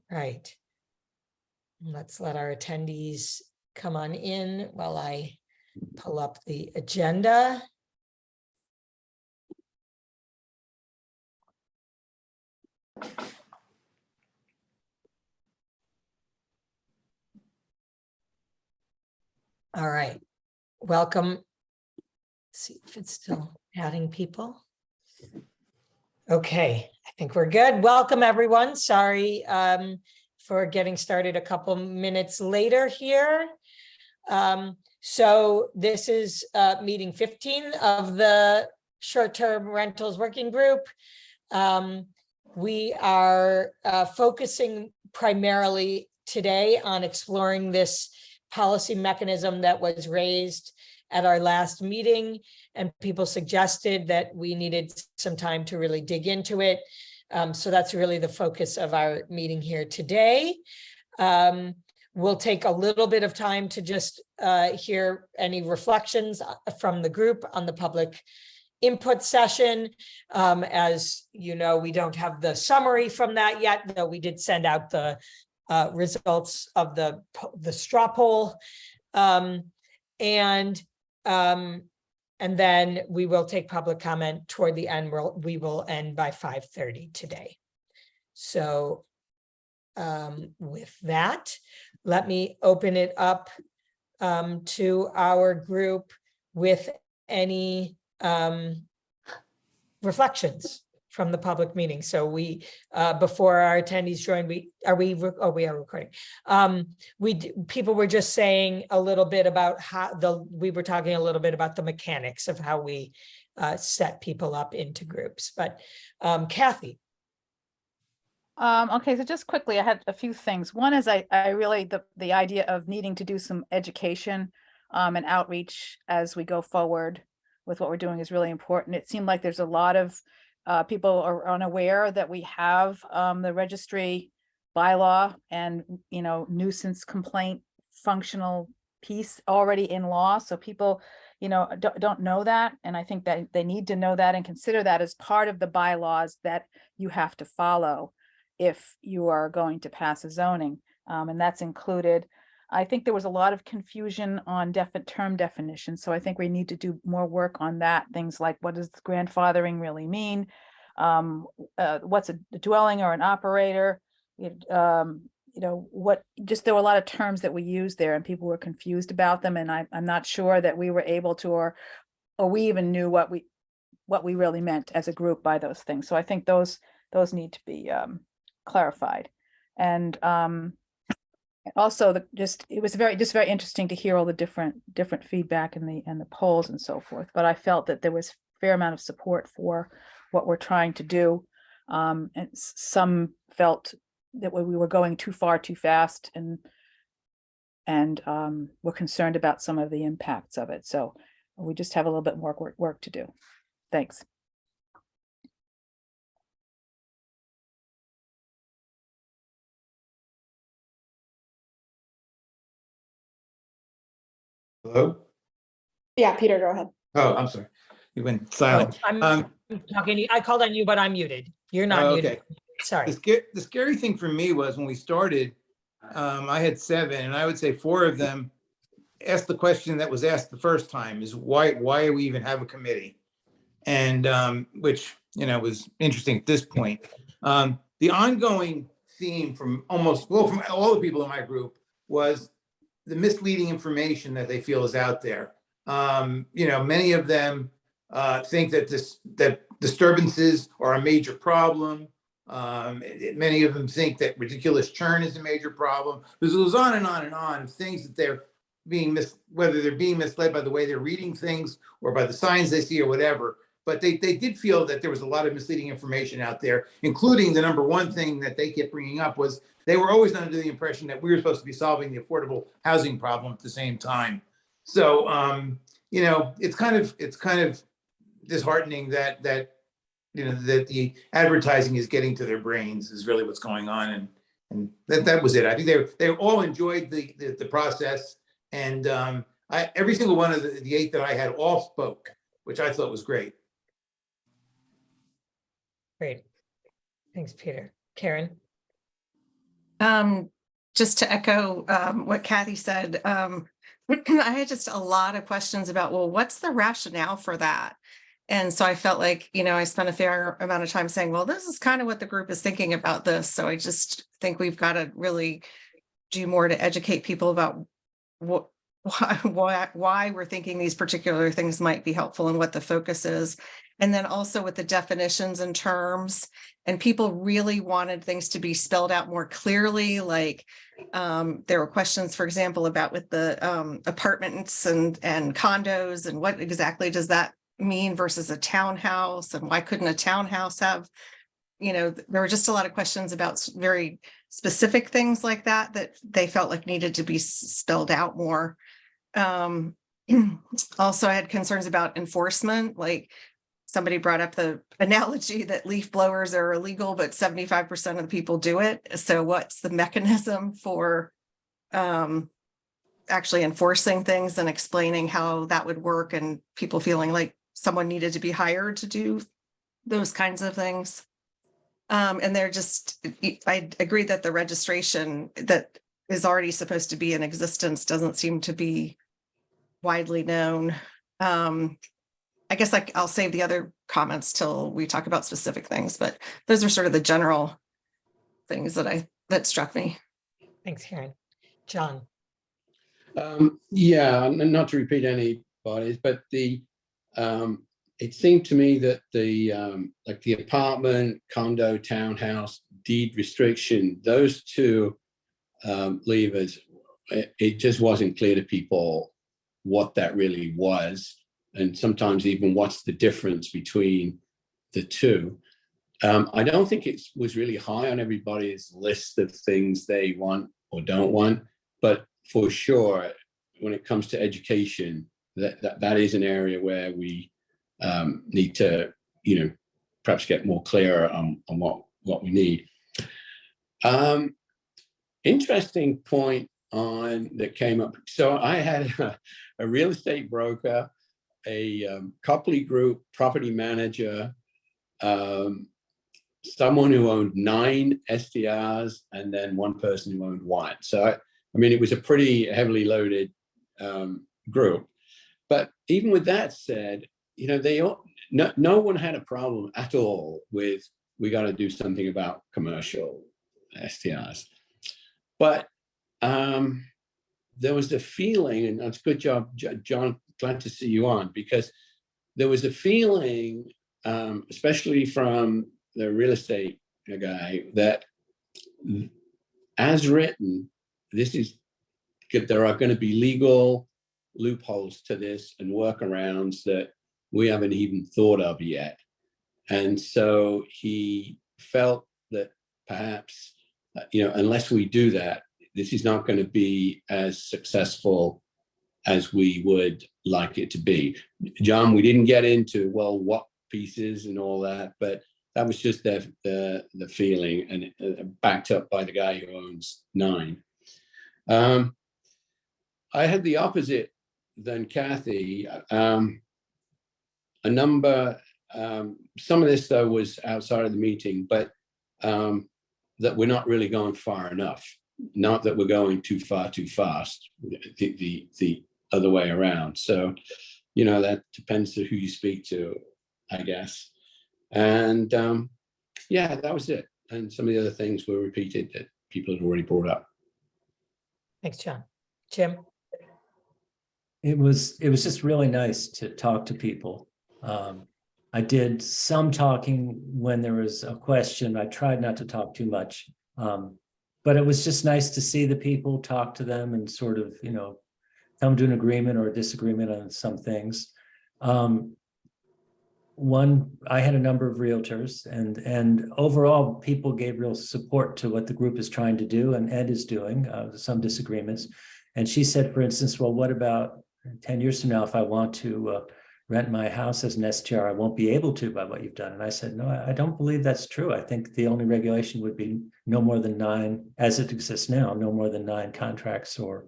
Right. Let's let our attendees come on in while I pull up the agenda. All right, welcome. Let's see if it's still adding people. Okay, I think we're good. Welcome, everyone. Sorry for getting started a couple minutes later here. So this is meeting 15 of the short-term rentals working group. We are focusing primarily today on exploring this policy mechanism that was raised at our last meeting, and people suggested that we needed some time to really dig into it. So that's really the focus of our meeting here today. We'll take a little bit of time to just hear any reflections from the group on the public input session. As you know, we don't have the summary from that yet, though we did send out the results of the straw poll. And then we will take public comment toward the end. We will end by 5:30 today. So with that, let me open it up to our group with any reflections from the public meeting. So we, before our attendees join, we are recording. People were just saying a little bit about how we were talking a little bit about the mechanics of how we set people up into groups. But Kathy. Okay, so just quickly, I had a few things. One is I really, the idea of needing to do some education and outreach as we go forward with what we're doing is really important. It seemed like there's a lot of people are unaware that we have the registry bylaw and, you know, nuisance complaint functional piece already in law. So people, you know, don't know that. And I think that they need to know that and consider that as part of the bylaws that you have to follow if you are going to pass a zoning, and that's included. I think there was a lot of confusion on term definitions, so I think we need to do more work on that. Things like, what does grandfathering really mean? What's a dwelling or an operator? You know, there were a lot of terms that we used there, and people were confused about them, and I'm not sure that we were able to, or we even knew what we really meant as a group by those things. So I think those need to be clarified. And also it was very interesting to hear all the different feedback and the polls and so forth. But I felt that there was a fair amount of support for what we're trying to do. And some felt that we were going too far too fast, and were concerned about some of the impacts of it. So we just have a little bit more work to do. Thanks. Hello? Yeah, Peter, go ahead. Oh, I'm sorry. You went silent. I'm talking. I called on you, but I'm muted. You're not muted. Okay. Sorry. The scary thing for me was when we started, I had 7, and I would say 4 of them asked the question that was asked the first time, is why do we even have a committee? And which, you know, was interesting at this point. The ongoing theme from from all the people in my group was the misleading information that they feel is out there. You know, many of them think that disturbances are a major problem. Many of them think that ridiculous churn is a major problem. It goes on and on and on. Things that they're whether they're being misled by the way they're reading things or by the signs they see or whatever. But they did feel that there was a lot of misleading information out there, including the number one thing that they kept bringing up was they were always under the impression that we were supposed to be solving the affordable housing problem at the same time. So, you know, it's kind of disheartening that you know that the advertising is getting to their brains is really what's going on, and that was it. I think they all enjoyed the process, and every single one of the 8 that I had all spoke, which I thought was great. Great. Thanks, Peter. Karen? Just to echo what Kathy said, I had just a lot of questions about, well, what's the rationale for that? And so I felt like, I spent a fair amount of time saying, well, this is kind of what the group is thinking about this. So I just think we've got to really do more to educate people about why we're thinking these particular things might be helpful and what the focus is. And then also with the definitions and terms, and people really wanted things to be spelled out more clearly. Like there were questions, for example, about with the apartments and condos, and what exactly does that mean versus a townhouse, and why couldn't a townhouse have, there were just a lot of questions about very specific things like that they felt like needed to be spelled out more. Also, I had concerns about enforcement. Like somebody brought up the analogy that leaf blowers are illegal, but 75% of the people do it. So what's the mechanism for actually enforcing things and explaining how that would work, and people feeling like someone needed to be hired to do those kinds of things. And they're just, I agree that the registration that is already supposed to be in existence doesn't seem to be widely known. I guess I'll save the other comments till we talk about specific things, but those are sort of the general things that struck me. Thanks, Karen. John? Yeah, not to repeat anybody's, but it seemed to me that like the apartment, condo, townhouse, deed restriction, those two levers, it just wasn't clear to people what that really was, and sometimes even what's the difference between the two. I don't think it was really high on everybody's list of things they want or don't want, but for sure, when it comes to education, that is an area where we need to, perhaps get more clear on what we need. Interesting point that came up. So I had a real estate broker, a Copley Group property manager, someone who owned 9 STRs, and then one person who owned 1. So it was a pretty heavily loaded group. But even with that said, no one had a problem at all with, we got to do something about commercial STRs. But there was a feeling, and that's a good job, John, glad to see you on, because there was a feeling, especially from the real estate guy, that as written, there are going to be legal loopholes to this and workarounds that we haven't even thought of yet. And so he felt that perhaps, unless we do that, this is not going to be as successful as we would like it to be. John, we didn't get into, well, what pieces and all that, but that was just the feeling, and backed up by the guy who owns 9. I had the opposite than Kathy. Some of this though was outside of the meeting, but that we're not really going far enough. Not that we're going too far too fast, the other way around. So, that depends on who you speak to, I guess. And yeah, that was it. And some of the other things were repeated that people had already brought up. Thanks, John. Jim? It was just really nice to talk to people. I did some talking when there was a question. I tried not to talk too much, but it was just nice to see the people, talk to them, and sort of, come to an agreement or a disagreement on some things. I had a number of realtors, and overall people gave real support to what the group is trying to do, and Ed is doing. Some disagreements. And she said, for instance, well, what about 10 years from now, if I want to rent my house as an STR, I won't be able to by what you've done. And I said, no, I don't believe that's true. I think the only regulation would be no more than 9, as it exists now, no more than 9 contracts or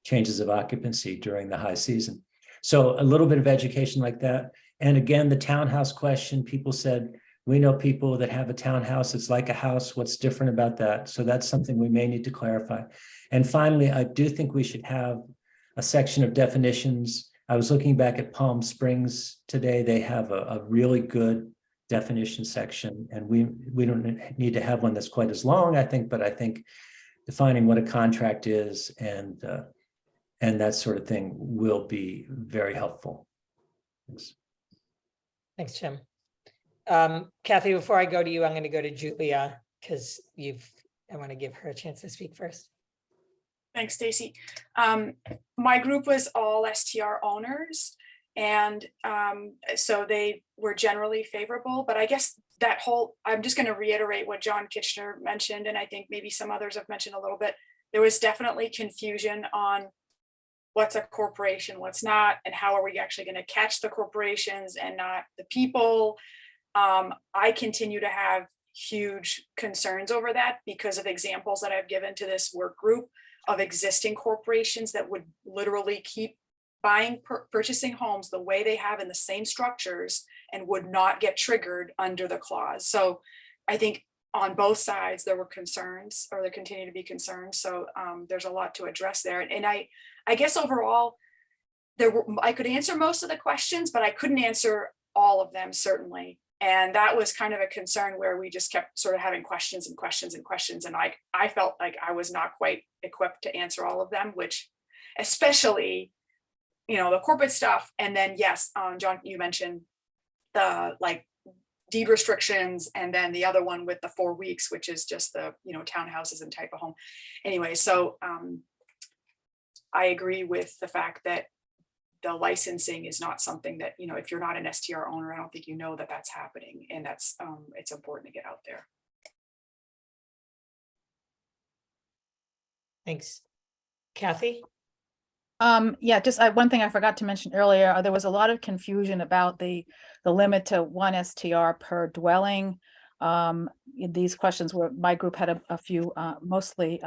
changes of occupancy during the high season. So a little bit of education like that. And again, the townhouse question, people said, We know people that have a townhouse. It's like a house. What's different about that? So that's something we may need to clarify. And finally, I do think we should have a section of definitions. I was looking back at Palm Springs today. They have a really good definition section, and we don't need to have one that's quite as long, I think, but I think defining what a contract is and that sort of thing will be very helpful. Thanks. Thanks, Jim. Kathy, before I go to you, I'm going to go to Julia because I want to give her a chance to speak first. Thanks, Stacy. My group was all STR owners, and so they were generally favorable, but I guess I'm just going to reiterate what John Kitchener mentioned, and I think maybe some others have mentioned a little bit. There was definitely confusion on what's a corporation, what's not, and how are we actually going to catch the corporations and not the people. I continue to have huge concerns over that because of examples that I've given to this work group of existing corporations that would literally keep purchasing homes the way they have in the same structures and would not get triggered under the clause. So I think on both sides there were concerns, or there continue to be concerns. So there's a lot to address there. And I guess overall, I could answer most of the questions, but I couldn't answer all of them, certainly. And that was kind of a concern where we just kept sort of having questions and questions and questions. And I felt like I was not quite equipped to answer all of them, which especially, the corporate stuff. And then, yes, John, you mentioned the deed restrictions, and then the other one with the 4 weeks, which is just the, townhouses and type of home. Anyway, so I agree with the fact that the licensing is not something that, if you're not an STR owner, I don't think that that's happening, and that's it's important to get out there. Thanks. Kathy? Yeah, just one thing I forgot to mention earlier, there was a lot of confusion about the limit to 1 STR per dwelling. These questions my group had a few, mostly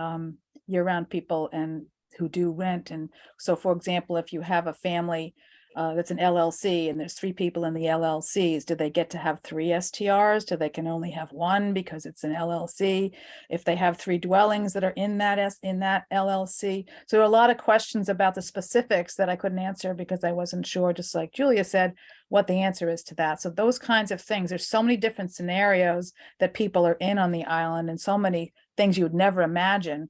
year-round people and who do rent. And so, for example, if you have a family that's an LLC and there's 3 people in the LLCs, do they get to have 3 STRs? Do they can only have 1 because it's an LLC? If they have 3 dwellings that are in that LLC. So there are a lot of questions about the specifics that I couldn't answer because I wasn't sure, just like Julia said, what the answer is to that. So those kinds of things, there's so many different scenarios that people are in on the island, and so many things you would never imagine.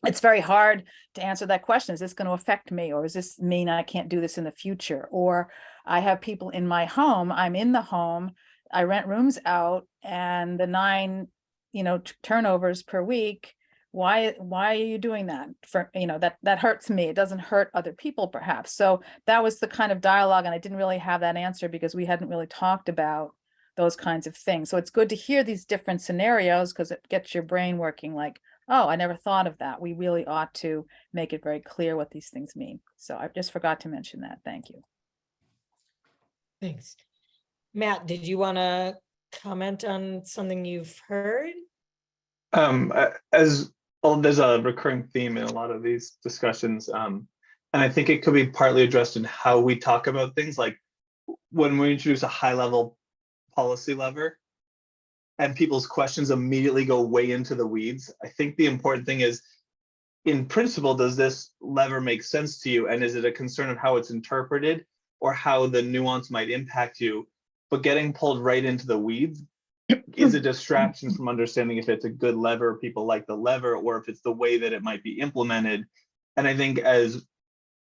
It's very hard to answer that question. Is this going to affect me? Or does this mean I can't do this in the future? Or I have people in my home, I'm in the home, I rent rooms out, and the 9, turnovers per week. Why are you doing that? For, that hurts me. It doesn't hurt other people perhaps. So that was the kind of dialogue, and I didn't really have that answer because we hadn't really talked about those kinds of things. So it's good to hear these different scenarios because it gets your brain working like, oh, I never thought of that. We really ought to make it very clear what these things mean. So I just forgot to mention that. Thank you. Thanks. Matt, did you want to comment on something you've heard? There's a recurring theme in a lot of these discussions, and I think it could be partly addressed in how we talk about things. Like when we introduce a high-level policy lever, and people's questions immediately go way into the weeds. I think the important thing is, in principle, does this lever make sense to you? And is it a concern of how it's interpreted or how the nuance might impact you? But getting pulled right into the weeds is a distraction from understanding if it's a good lever, people like the lever, or if it's the way that it might be implemented. And I think as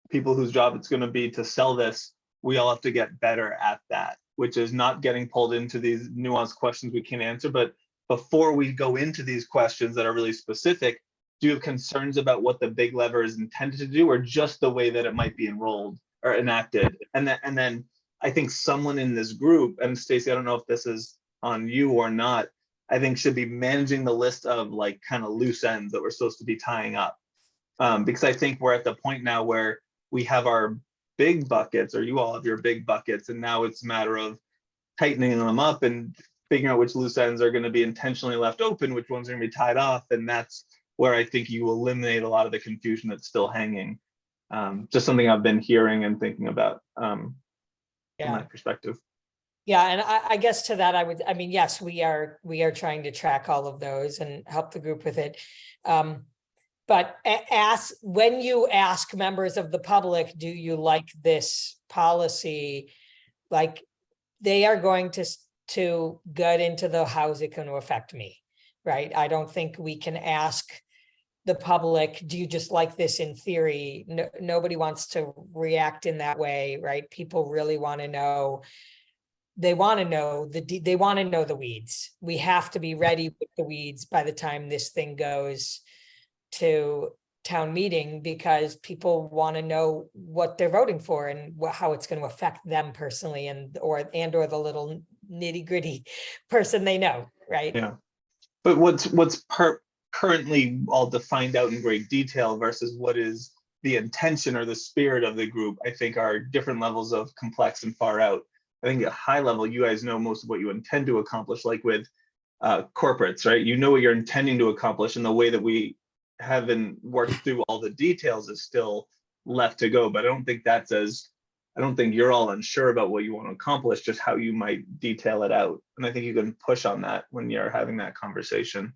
people whose job it's going to be to sell this, we all have to get better at that, which is not getting pulled into these nuanced questions we can't answer. But before we go into these questions that are really specific, do you have concerns about what the big lever is intended to do, or just the way that it might be enrolled or enacted? And then I think someone in this group, and Stacy, I don't know if this is on you or not, I think should be managing the list of kind of loose ends that we're supposed to be tying up. Because I think we're at the point now where we have our big buckets, or you all have your big buckets, and now it's a matter of tightening them up and figuring out which loose ends are going to be intentionally left open, which ones are going to be tied off. And that's where I think you eliminate a lot of the confusion that's still hanging. Just something I've been hearing and thinking about from my perspective. Yeah, and I guess to that, I mean, yes, we are trying to track all of those and help the group with it. But when you ask members of the public, do you like this policy? Like, they are going to get into the how's it going to affect me, right? I don't think we can ask the public, do you just like this in theory? No, nobody wants to react in that way, right? People really want to know. They want to know the weeds. We have to be ready with the weeds by the time this thing goes to town meeting, because people want to know what they're voting for and how it's going to affect them personally, and or the little nitty gritty person they know, right? Yeah. But what's currently all defined out in great detail versus what is the intention or the spirit of the group, I think are different levels of complex and far out. I think at high level, you guys know most of what you intend to accomplish, like with corporates, right? You know what you're intending to accomplish, and the way that we haven't worked through all the details is still left to go. But I don't think you're all unsure about what you want to accomplish, just how you might detail it out. And I think you can push on that when you're having that conversation.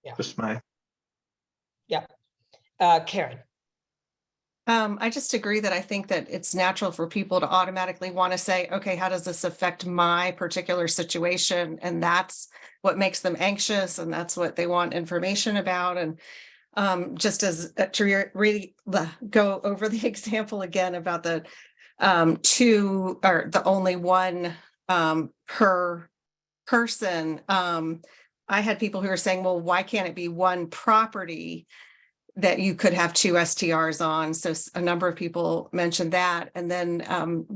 Yeah. Just my. Yeah. Karen. I just agree that I think that it's natural for people to automatically want to say, okay, how does this affect my particular situation? And that's what makes them anxious, and that's what they want information about. And just as to really go over the example again about the two, or the only one per person. I had people who were saying, well, why can't it be one property that you could have two STRs on? So a number of people mentioned that. And then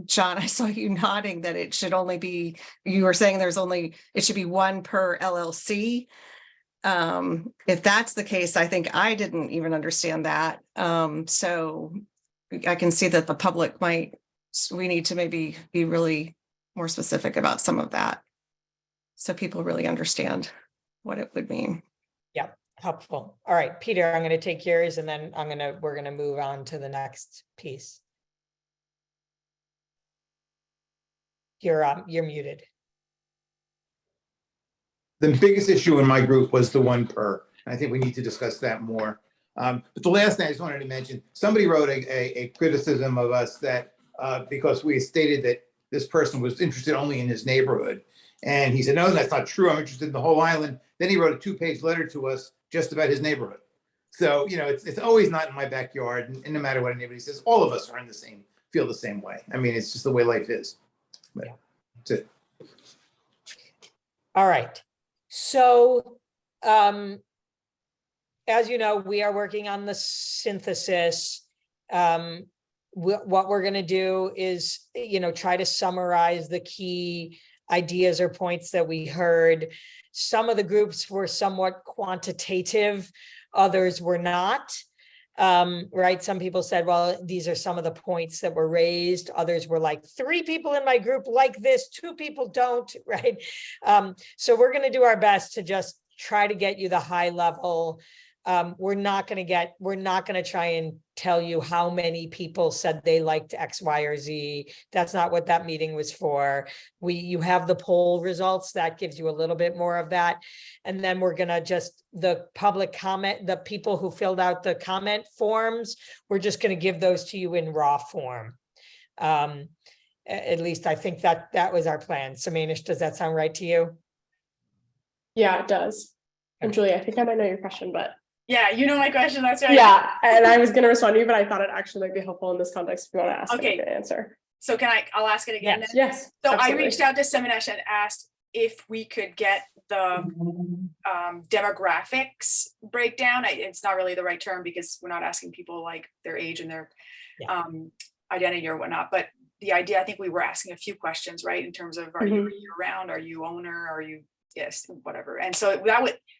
John, I saw you nodding that it should only be, you were saying it should be one per LLC. If that's the case, I think I didn't even understand that. So I can see that the public we need to maybe be really more specific about some of that, so people really understand what it would mean. Yeah, helpful. All right, Peter, I'm going to take yours, and then we're going to move on to the next piece. You're muted. The biggest issue in my group was the one per. I think we need to discuss that more. But the last thing I just wanted to mention, somebody wrote a criticism of us that because we stated that this person was interested only in his neighborhood. And he said, no, that's not true. I'm interested in the whole island. Then he wrote a 2-page letter to us just about his neighborhood. So, it's always not in my backyard. And no matter what anybody says, all of us are feel the same way. I mean, it's just the way life is. But Yeah. That's it. All right. So, as you know, we are working on the synthesis. What we're going to do is, try to summarize the key ideas or points that we heard. Some of the groups were somewhat quantitative, others were not. Right? Some people said, well, these are some of the points that were raised. Others were like, 3 people in my group like this, 2 people don't, right? So we're going to do our best to just try to get you the high level. We're not going to try and tell you how many people said they liked X, Y, or Z. That's not what that meeting was for. You have the poll results. That gives you a little bit more of that. And then we're going to the public comment, the people who filled out the comment forms, we're just going to give those to you in raw form. At least I think that was our plan. So Manish, does that sound right to you? Yeah, it does. And Julie, I think I might know your question, but Yeah, you know my question, that's right. yeah, and I was going to respond to you, but I thought it actually might be helpful in this context if you want to ask Okay. an answer. So I'll ask it again. Yes. then? Yes. So absolutely. I reached out to Seminesh and asked if we could get the demographics breakdown. It's not really the right term because we're not asking people like their age and their identity or whatnot. But the idea, I think we were asking a few questions, right? In terms of, are you year round? Are you owner? Are you, yes, whatever. And so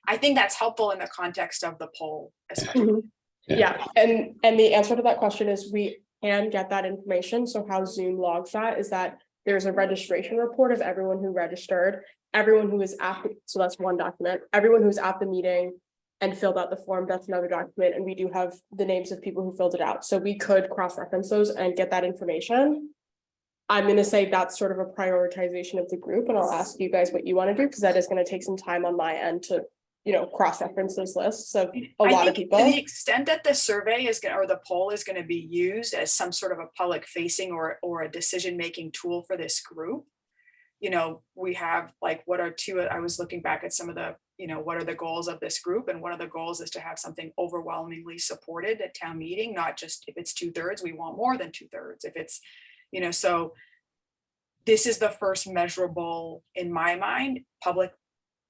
I think that's helpful in the context of the poll, especially. Yeah, and the answer to that question is we can get that information. So how Zoom logs that is that there's a registration report of everyone who registered, everyone who is at, so that's one document, everyone who's at the meeting and filled out the form, that's another document. And we do have the names of people who filled it out. So we could cross-reference those and get that information. I'm gonna say that's sort of a prioritization of the group, and I'll ask you guys what you want to do, because that is gonna take some time on my end to, cross-reference those lists, so a lot of To the people. extent that the survey is gonna, or the poll is gonna be used as some sort of a public facing or a decision-making tool for this group. We have like, what are two, I was looking back at some of the, what are the goals of this group? And one of the goals is to have something overwhelmingly supported at town meeting, not just if it's 2/3, we want more than 2/3. If it's, so this is the first measurable, in my mind, public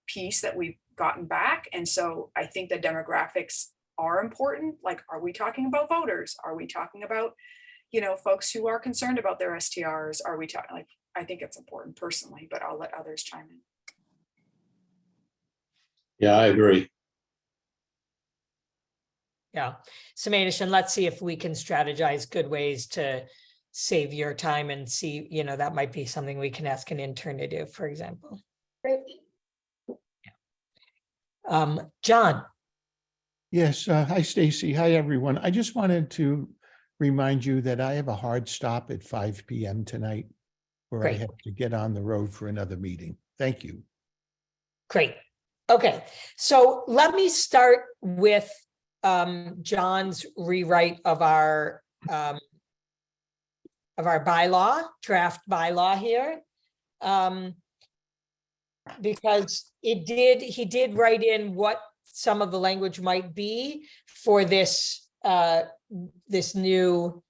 piece that we've gotten back. And so I think the demographics are important. Like, are we talking about voters? Are we talking about, folks who are concerned about their STRs? Are we talking, like, I think it's important personally, but I'll let others chime in. Yeah, I agree. Yeah. So Manish, and let's see if we can strategize good ways to save your time and see, that might be something we can ask an intern to do, for example. Great. John. Yes, hi Stacy. Hi everyone. I just wanted to remind you that I have a hard stop at 5 p.m. tonight where I Great. have to get on the road for another meeting. Thank you. Great. Okay, so let me start with John's rewrite of our bylaw, draft bylaw here. Because he did write in what some of the language might be for this this new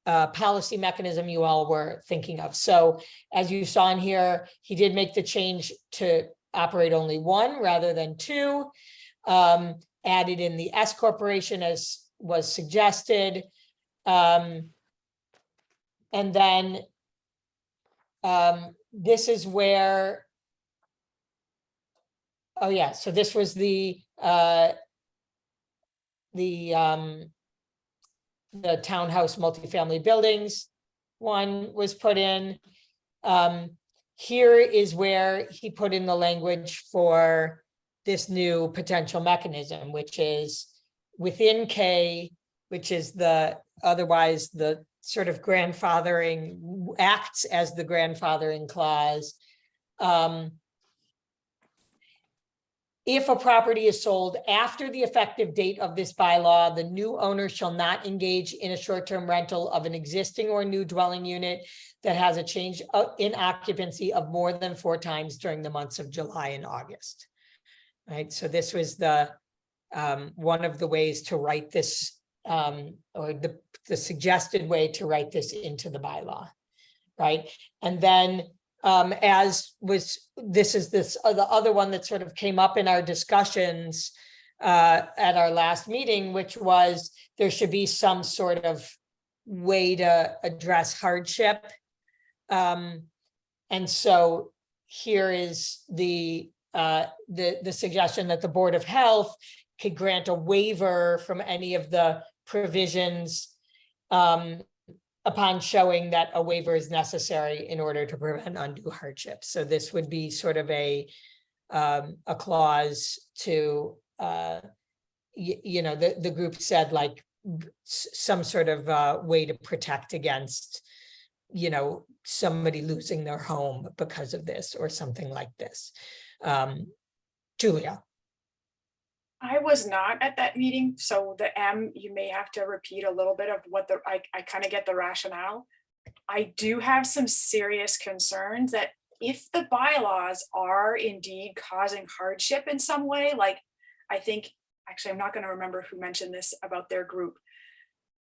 policy mechanism you all were thinking of. So as you saw in here, he did make the change to operate only one rather than two, added in the S corporation as was suggested. And then this is where, oh yeah, so this was the townhouse multifamily buildings one was put in. Here is where he put in the language for this new potential mechanism, which is within K, which is otherwise the sort of grandfathering, acts as the grandfathering clause. If a property is sold after the effective date of this bylaw, the new owner shall not engage in a short-term rental of an existing or new dwelling unit that has a change in occupancy of more than 4 times during the months of July and August. Right, so this was the one of the ways to write this, or the suggested way to write this into the bylaw, right? And then this is the other one that sort of came up in our discussions at our last meeting, which was there should be some sort of way to address hardship. And so here is the suggestion that the Board of Health could grant a waiver from any of the provisions upon showing that a waiver is necessary in order to prevent undue hardship. So this would be sort of a clause to, the group said like some sort of way to protect against, somebody losing their home because of this or something like this. Julia. I was not at that meeting, so the M, you may have to repeat a little bit of what I kind of get the rationale. I do have some serious concerns that if the bylaws are indeed causing hardship in some way, like I think, actually, I'm not going to remember who mentioned this about their group.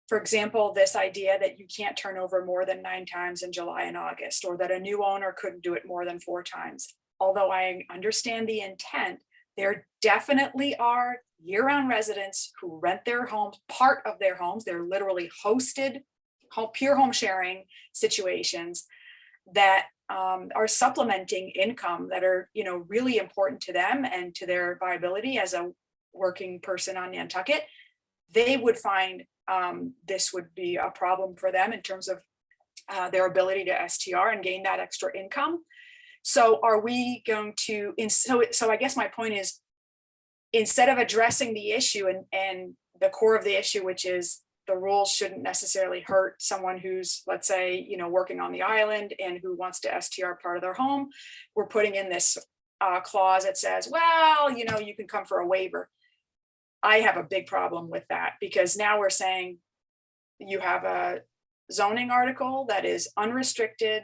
For example, this idea that you can't turn over more than 9 times in July and August, or that a new owner couldn't do it more than 4 times. Although I understand the intent, there definitely are year-round residents who rent their homes, part of their homes. They're literally hosted, pure home sharing situations that are supplementing income that are, really important to them and to their viability as a working person on Nantucket. They would find this would be a problem for them in terms of their ability to STR and gain that extra income. So are we going to, so I guess my point is, instead of addressing the issue and the core of the issue, which is the rules shouldn't necessarily hurt someone who's, let's say, working on the island and who wants to STR part of their home. We're putting in this clause that says, well, you can come for a waiver. I have a big problem with that, because now we're saying you have a zoning article that is unrestricted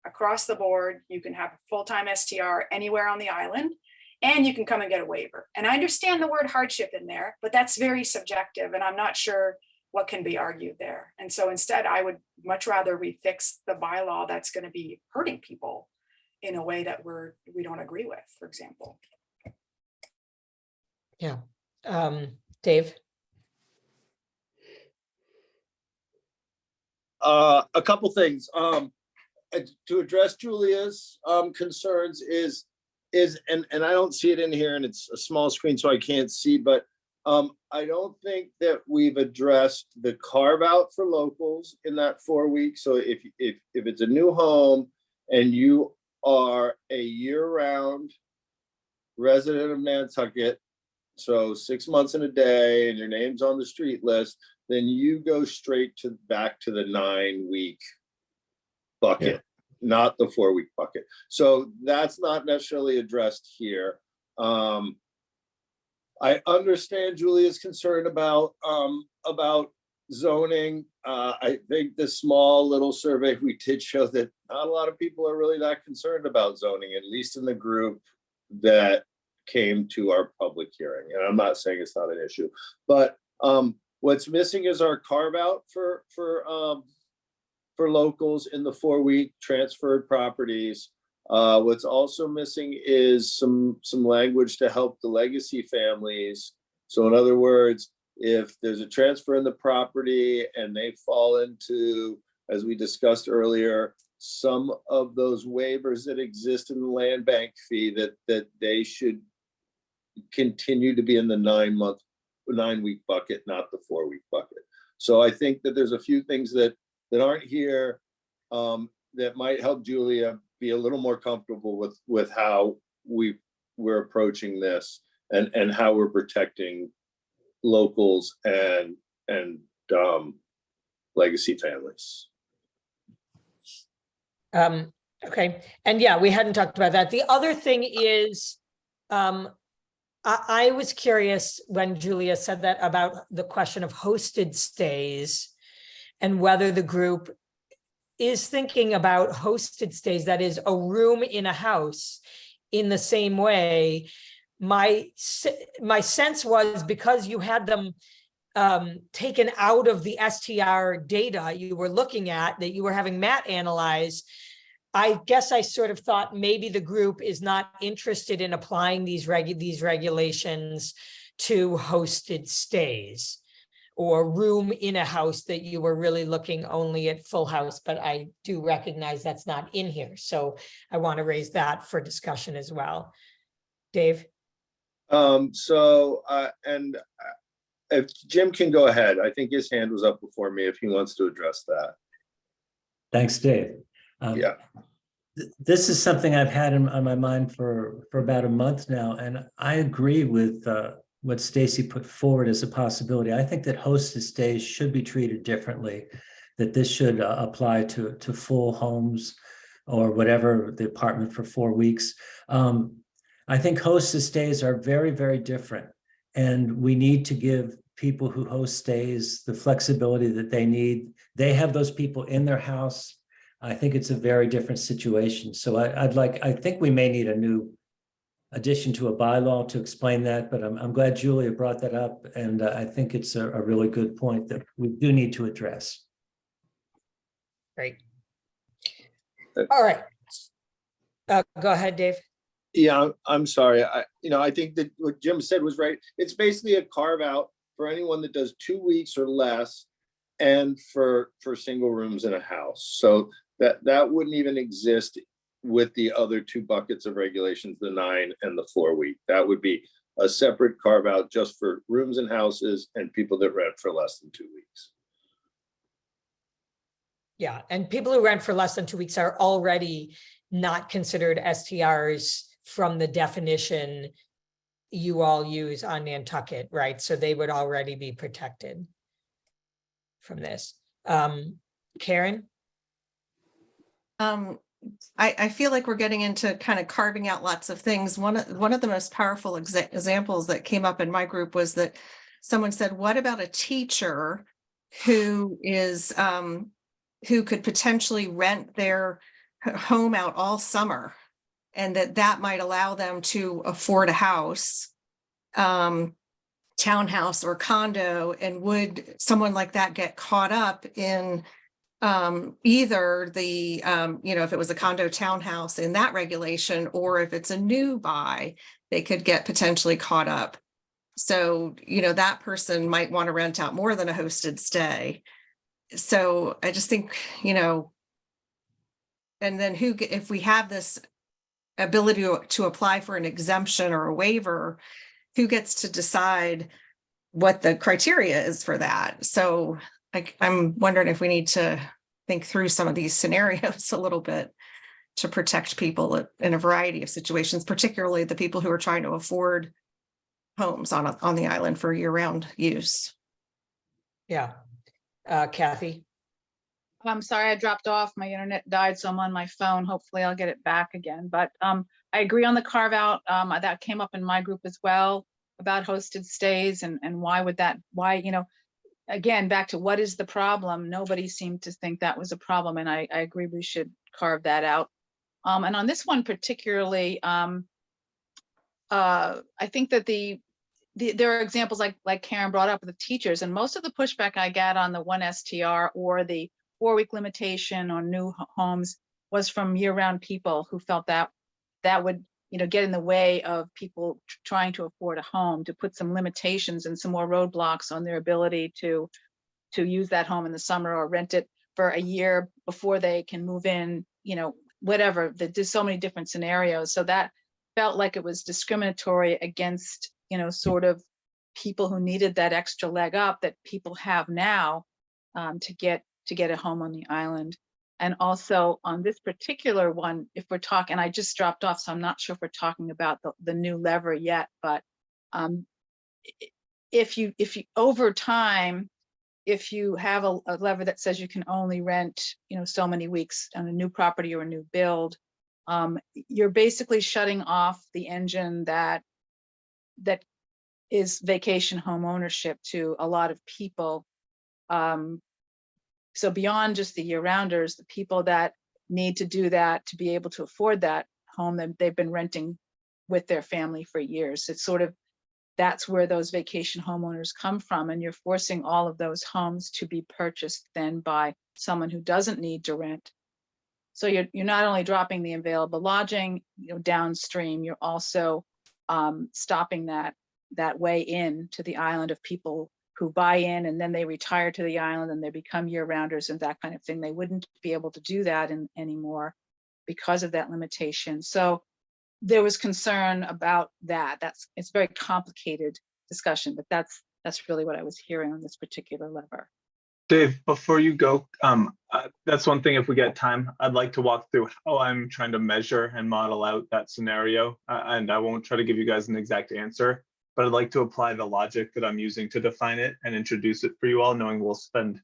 across the board. You can have a full-time STR anywhere on the island, and you can come and get a waiver. And I understand the word hardship in there, but that's very subjective, and I'm not sure what can be argued there. And so instead, I would much rather we fix the bylaw that's going to be hurting people in a way that we don't agree with, for example. Yeah. Dave? A couple things. To address Julia's concerns is and I don't see it in here, and it's a small screen so I can't see, but I don't think that we've addressed the carve out for locals in that 4 weeks. So if it's a new home and you are a year-round resident of Nantucket, so 6 months and a day, and your name's on the street list, then you go straight back to the 9-week bucket, not the 4-week bucket. So that's not necessarily addressed here. I understand Julia's concern about zoning. I think the small little survey we did show that not a lot of people are really that concerned about zoning, at least in the group that came to our public hearing. And I'm not saying it's not an issue, but what's missing is our carve out for locals in the 4-week transferred properties. What's also missing is some language to help the legacy families. So in other words, if there's a transfer in the property and they fall into, as we discussed earlier, some of those waivers that exist in the land bank fee, that they should continue to be in the 9-week bucket, not the 4-week bucket. So I think that there's a few things that aren't here that might help Julia be a little more comfortable with how we're approaching this and how we're protecting locals and legacy families. Okay. And yeah, we hadn't talked about that. The other thing is, I was curious when Julia said that about the question of hosted stays and whether the group is thinking about hosted stays, that is a room in a house, in the same way. My sense was, because you had them taken out of the STR data you were looking at, that you were having Matt analyze, I guess I sort of thought maybe the group is not interested in applying these regulations to hosted stays or room in a house, that you were really looking only at full house, but I do recognize that's not in here. So I want to raise that for discussion as well. Dave? And if Jim can go ahead, I think his hand was up before me if he wants to address that. Thanks, Dave. Yeah. This is something I've had on my mind for about a month now, and I agree with what Stacy put forward as a possibility. I think that hosted stays should be treated differently, that this should apply to full homes or whatever, the apartment for 4 weeks. I think hosted stays are very, very different, and we need to give people who host stays the flexibility that they need. They have those people in their house. I think it's a very different situation. So I think we may need a new addition to a bylaw to explain that, but I'm glad Julia brought that up. And I think it's a really good point that we do need to address. Great. All right. Go ahead, Dave. Yeah, I'm sorry. I think that what Jim said was right. It's basically a carve out for anyone that does 2 weeks or less, and for single rooms in a house. So that wouldn't even exist with the other 2 buckets of regulations, the 9 and the 4 week. That would be a separate carve out just for rooms and houses and people that rent for less than 2 weeks. Yeah, and people who rent for less than 2 weeks are already not considered STRs from the definition you all use on Nantucket, right? So they would already be protected. from this. Karen? I feel like we're getting into kind of carving out lots of things. One of the most powerful examples that came up in my group was that someone said, what about a teacher who is who could potentially rent their home out all summer, and that might allow them to afford a house, townhouse or condo, and would someone like that get caught up in either the if it was a condo townhouse in that regulation, or if it's a new buy, they could get potentially caught up. So, that person might want to rent out more than a hosted stay. So I just think, and then if we have this ability to apply for an exemption or a waiver, who gets to decide what the criteria is for that? So I'm wondering if we need to think through some of these scenarios a little bit to protect people in a variety of situations, particularly the people who are trying to afford homes on the island for year-round use. Yeah. Kathy? I'm sorry, I dropped off. My internet died, so I'm on my phone. Hopefully I'll get it back again. But I agree on the carve out. That came up in my group as well about hosted stays and why, again, back to what is the problem? Nobody seemed to think that was a problem. And I agree we should carve that out. And on this one particularly, I think that there are examples like Karen brought up with the teachers, and most of the pushback I got on the 1 STR or the 4-week limitation on new homes was from year-round people who felt that would get in the way of people trying to afford a home, to put some limitations and some more roadblocks on their ability to use that home in the summer or rent it for a year before they can move in, whatever. There's so many different scenarios. So that felt like it was discriminatory against, sort of people who needed that extra leg up that people have now to get a home on the island. And also on this particular one, if we're talking, I just dropped off, so I'm not sure if we're talking about the new lever yet, but if you over time, if you have a lever that says you can only rent, so many weeks on a new property or a new build, you're basically shutting off the engine that is vacation home ownership to a lot of people. So beyond just the year-rounders, the people that need to do that to be able to afford that home that they've been renting with their family for years. It's sort of, that's where those vacation homeowners come from. And you're forcing all of those homes to be purchased then by someone who doesn't need to rent. So you're not only dropping the available lodging, downstream, you're also stopping that way in to the island of people who buy in and then they retire to the island and they become year-rounders and that kind of thing. They wouldn't be able to do that anymore because of that limitation. So there was concern about that. It's a very complicated discussion, but that's really what I was hearing on this particular lever. Dave, before you go, that's one thing, if we get time, I'd like to walk through how I'm trying to measure and model out that scenario. And I won't try to give you guys an exact answer, but I'd like to apply the logic that I'm using to define it and introduce it for you all, knowing we'll spend,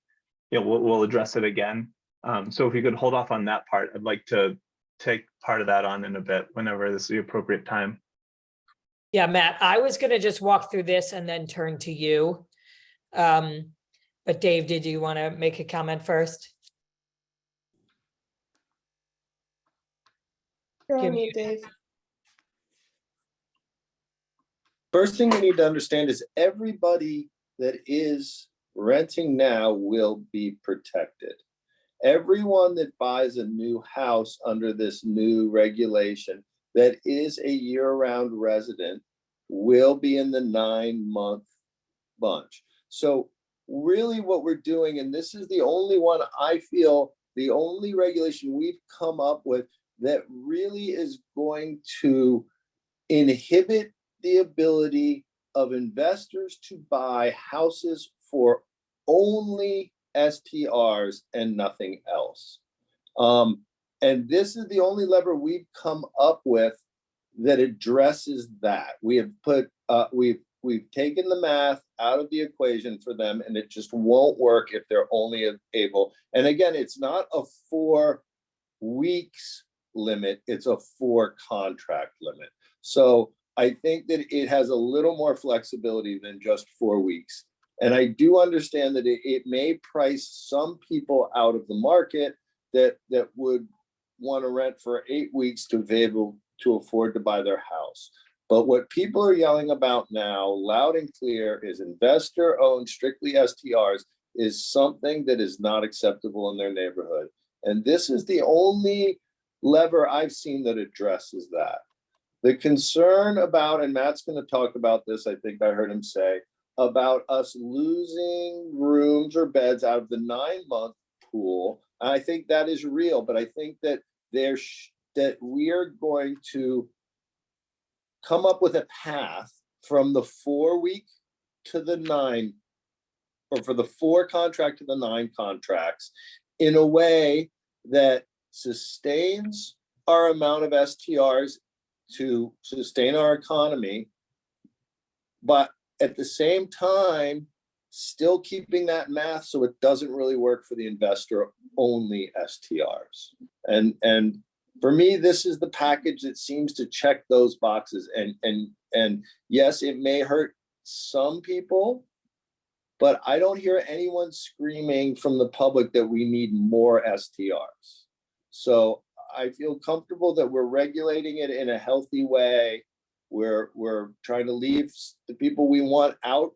we'll address it again. So if you could hold off on that part, I'd like to take part of that on in a bit, whenever this is the appropriate time. Yeah, Matt, I was going to just walk through this and then turn to you. But Dave, did you want to make a comment first? You're Give on me- mute, Dave. First thing we need to understand is everybody that is renting now will be protected. Everyone that buys a new house under this new regulation that is a year-round resident will be in the 9-month bunch. So really what we're doing, and this is the only one I feel, the only regulation we've come up with that really is going to inhibit the ability of investors to buy houses for only STRs and nothing else. And this is the only lever we've come up with that addresses that. We have put, we've we've taken the math out of the equation for them, and it just won't work if they're only able. And again, it's not a 4 weeks limit, it's a 4 contract limit. So I think that it has a little more flexibility than just 4 weeks. And I do understand that it may price some people out of the market that would want to rent for 8 weeks to be able to afford to buy their house. But what people are yelling about now, loud and clear, is investor-owned, strictly STRs, is something that is not acceptable in their neighborhood. And this is the only lever I've seen that addresses that. The concern about, and Matt's going to talk about this, I think I heard him say, about us losing rooms or beds out of the 9-month pool. I think that is real, but I think that that we are going to come up with a path from the 4-week to the 9, or for the 4 contract to the 9 contracts, in a way that sustains our amount of STRs to sustain our economy, but at the same time, still keeping that math so it doesn't really work for the investor only STRs. And for me, this is the package that seems to check those boxes. And yes, it may hurt some people, but I don't hear anyone screaming from the public that we need more STRs. So I feel comfortable that we're regulating it in a healthy way. We're trying to leave the people we want out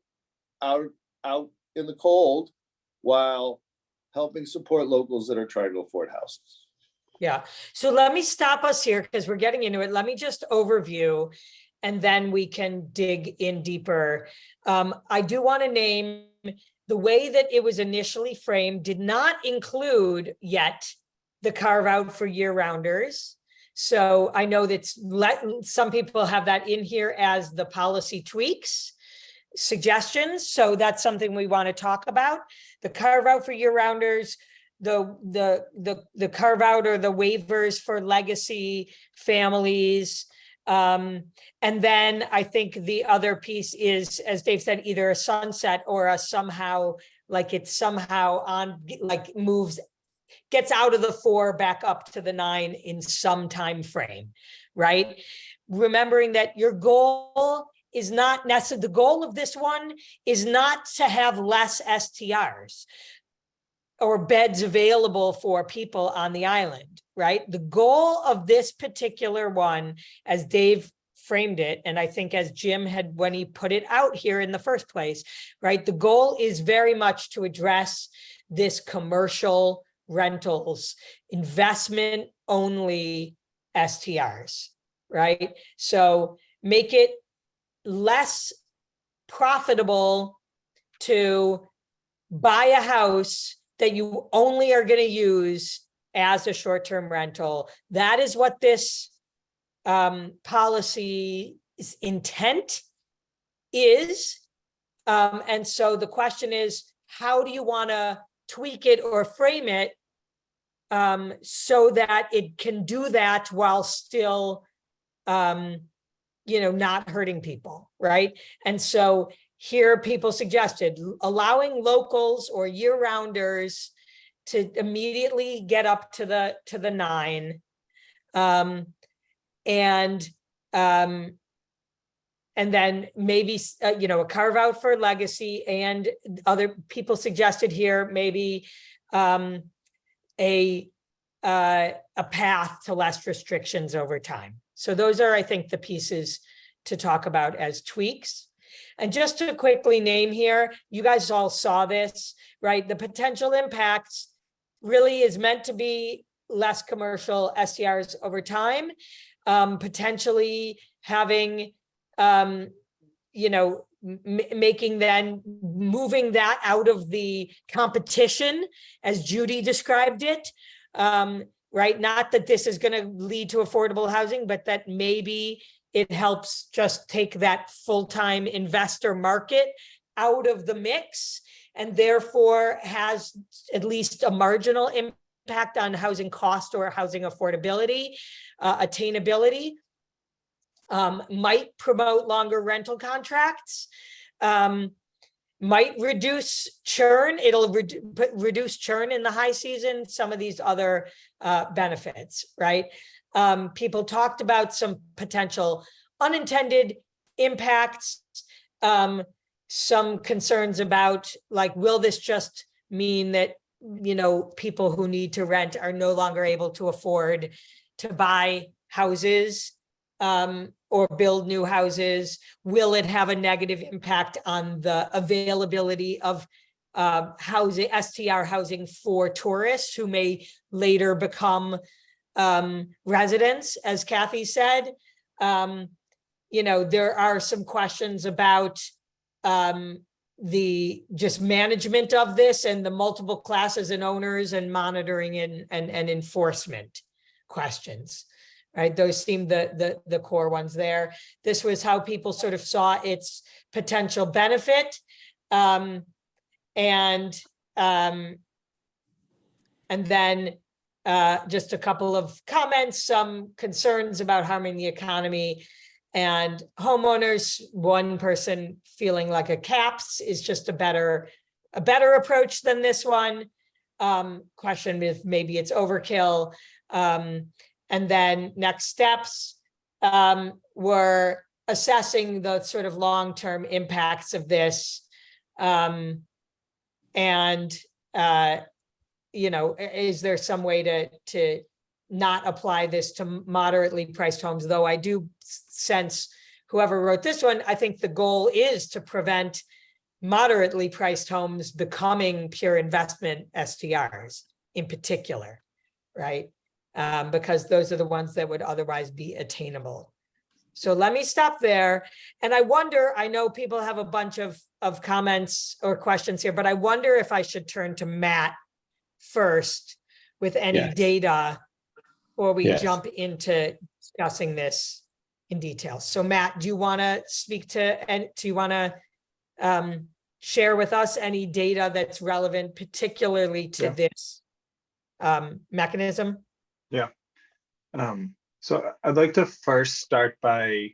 in the cold, while helping support locals that are trying to afford houses. Yeah, so let me stop us here because we're getting into it. Let me just overview, and then we can dig in deeper. I do want to name the way that it was initially framed did not include yet the carve out for year rounders. So I know that some people have that in here as the policy tweaks, suggestions. So that's something we want to talk about. The carve out for year rounders, the carve out or the waivers for legacy families. And then I think the other piece is, as Dave said, either a sunset or a somehow, like it's somehow on, like moves, gets out of the 4 back up to the 9 in some time frame, right? Remembering that your goal is not necessarily, the goal of this one is not to have less STRs or beds available for people on the island, right? The goal of this particular one, as Dave framed it, and I think as Jim had when he put it out here in the first place, right? The goal is very much to address this commercial rentals, investment only STRs, right? So make it less profitable to buy a house that you only are going to use as a short-term rental. That is what this policy's intent is. And so the question is, how do you want to tweak it or frame it so that it can do that while still, not hurting people, right? And so here people suggested allowing locals or year-rounders to immediately get up to the 9, and then maybe a carve out for legacy, and other people suggested here maybe a path to less restrictions over time. So those are, I think, the pieces to talk about as tweaks. And just to quickly name here, you guys all saw this, right? The potential impacts really is meant to be less commercial STRs over time, potentially having, moving that out of the competition, as Judy described it, right? Not that this is going to lead to affordable housing, but that maybe it helps just take that full-time investor market out of the mix, and therefore has at least a marginal impact on housing cost or housing affordability, attainability. might promote longer rental contracts, might reduce churn. It'll reduce churn in the high season, some of these other benefits, right? People talked about some potential unintended impacts, some concerns about, like, will this just mean that, you know, people who need to rent are no longer able to afford to buy houses or build new houses? Will it have a negative impact on the availability of housing, STR housing for tourists who may later become residents, as Kathy said? You know, there are some questions about the just management of this and the multiple classes and owners and monitoring and enforcement questions, right? Those seem the core ones there. This was how people sort of saw its potential benefit. And then just a couple of comments, some concerns about harming the economy and homeowners. One person feeling like a caps is just a better approach than this one. Question if maybe it's overkill. And then next steps were assessing the sort of long-term impacts of this. You know, is there some way to not apply this to moderately priced homes? Though I do sense whoever wrote this one, I think the goal is to prevent moderately priced homes becoming pure investment STRs in particular, right? Because those are the ones that would otherwise be attainable. So let me stop there. And I wonder, I know people have a bunch of comments or questions here, but I wonder if I should turn to Matt first with any Yes. data before we Yes. jump into discussing this in detail. So Matt, do you want to speak to, and do you want to share with us any data that's relevant, particularly to this mechanism? Yeah. So I'd like to first start by,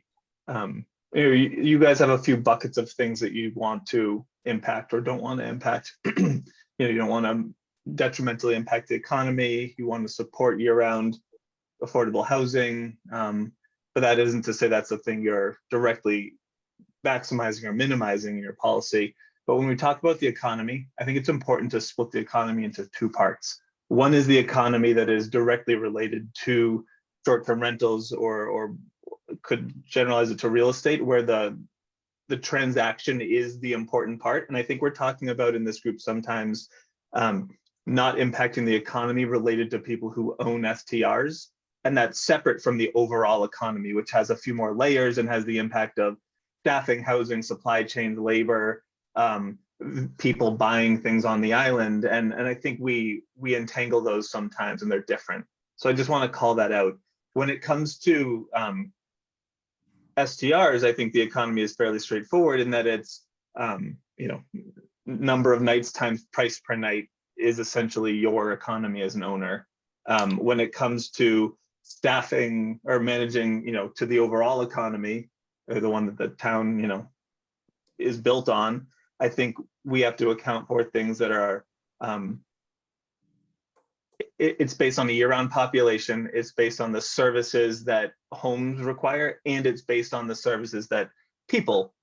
you guys have a few buckets of things that you want to impact or don't want to impact. You don't want to detrimentally impact the economy. You want to support year-round affordable housing. But that isn't to say that's the thing you're directly maximizing or minimizing in your policy. But when we talk about the economy, I think it's important to split the economy into two parts. One is the economy that is directly related to short-term rentals, or could generalize it to real estate, where the transaction is the important part. And I think we're talking about in this group sometimes not impacting the economy related to people who own STRs. And that's separate from the overall economy, which has a few more layers and has the impact of staffing, housing, supply chain, labor, people buying things on the island. And I think we entangle those sometimes, and they're different. So I just want to call that out. When it comes to STRs, I think the economy is fairly straightforward in that it's, number of nights times price per night is essentially your economy as an owner. When it comes to staffing or managing, to the overall economy, or the one that the town, is built on, I think we have to account for things that are, it's based on the year-round population, it's based on the services that homes require, and it's based on the services that people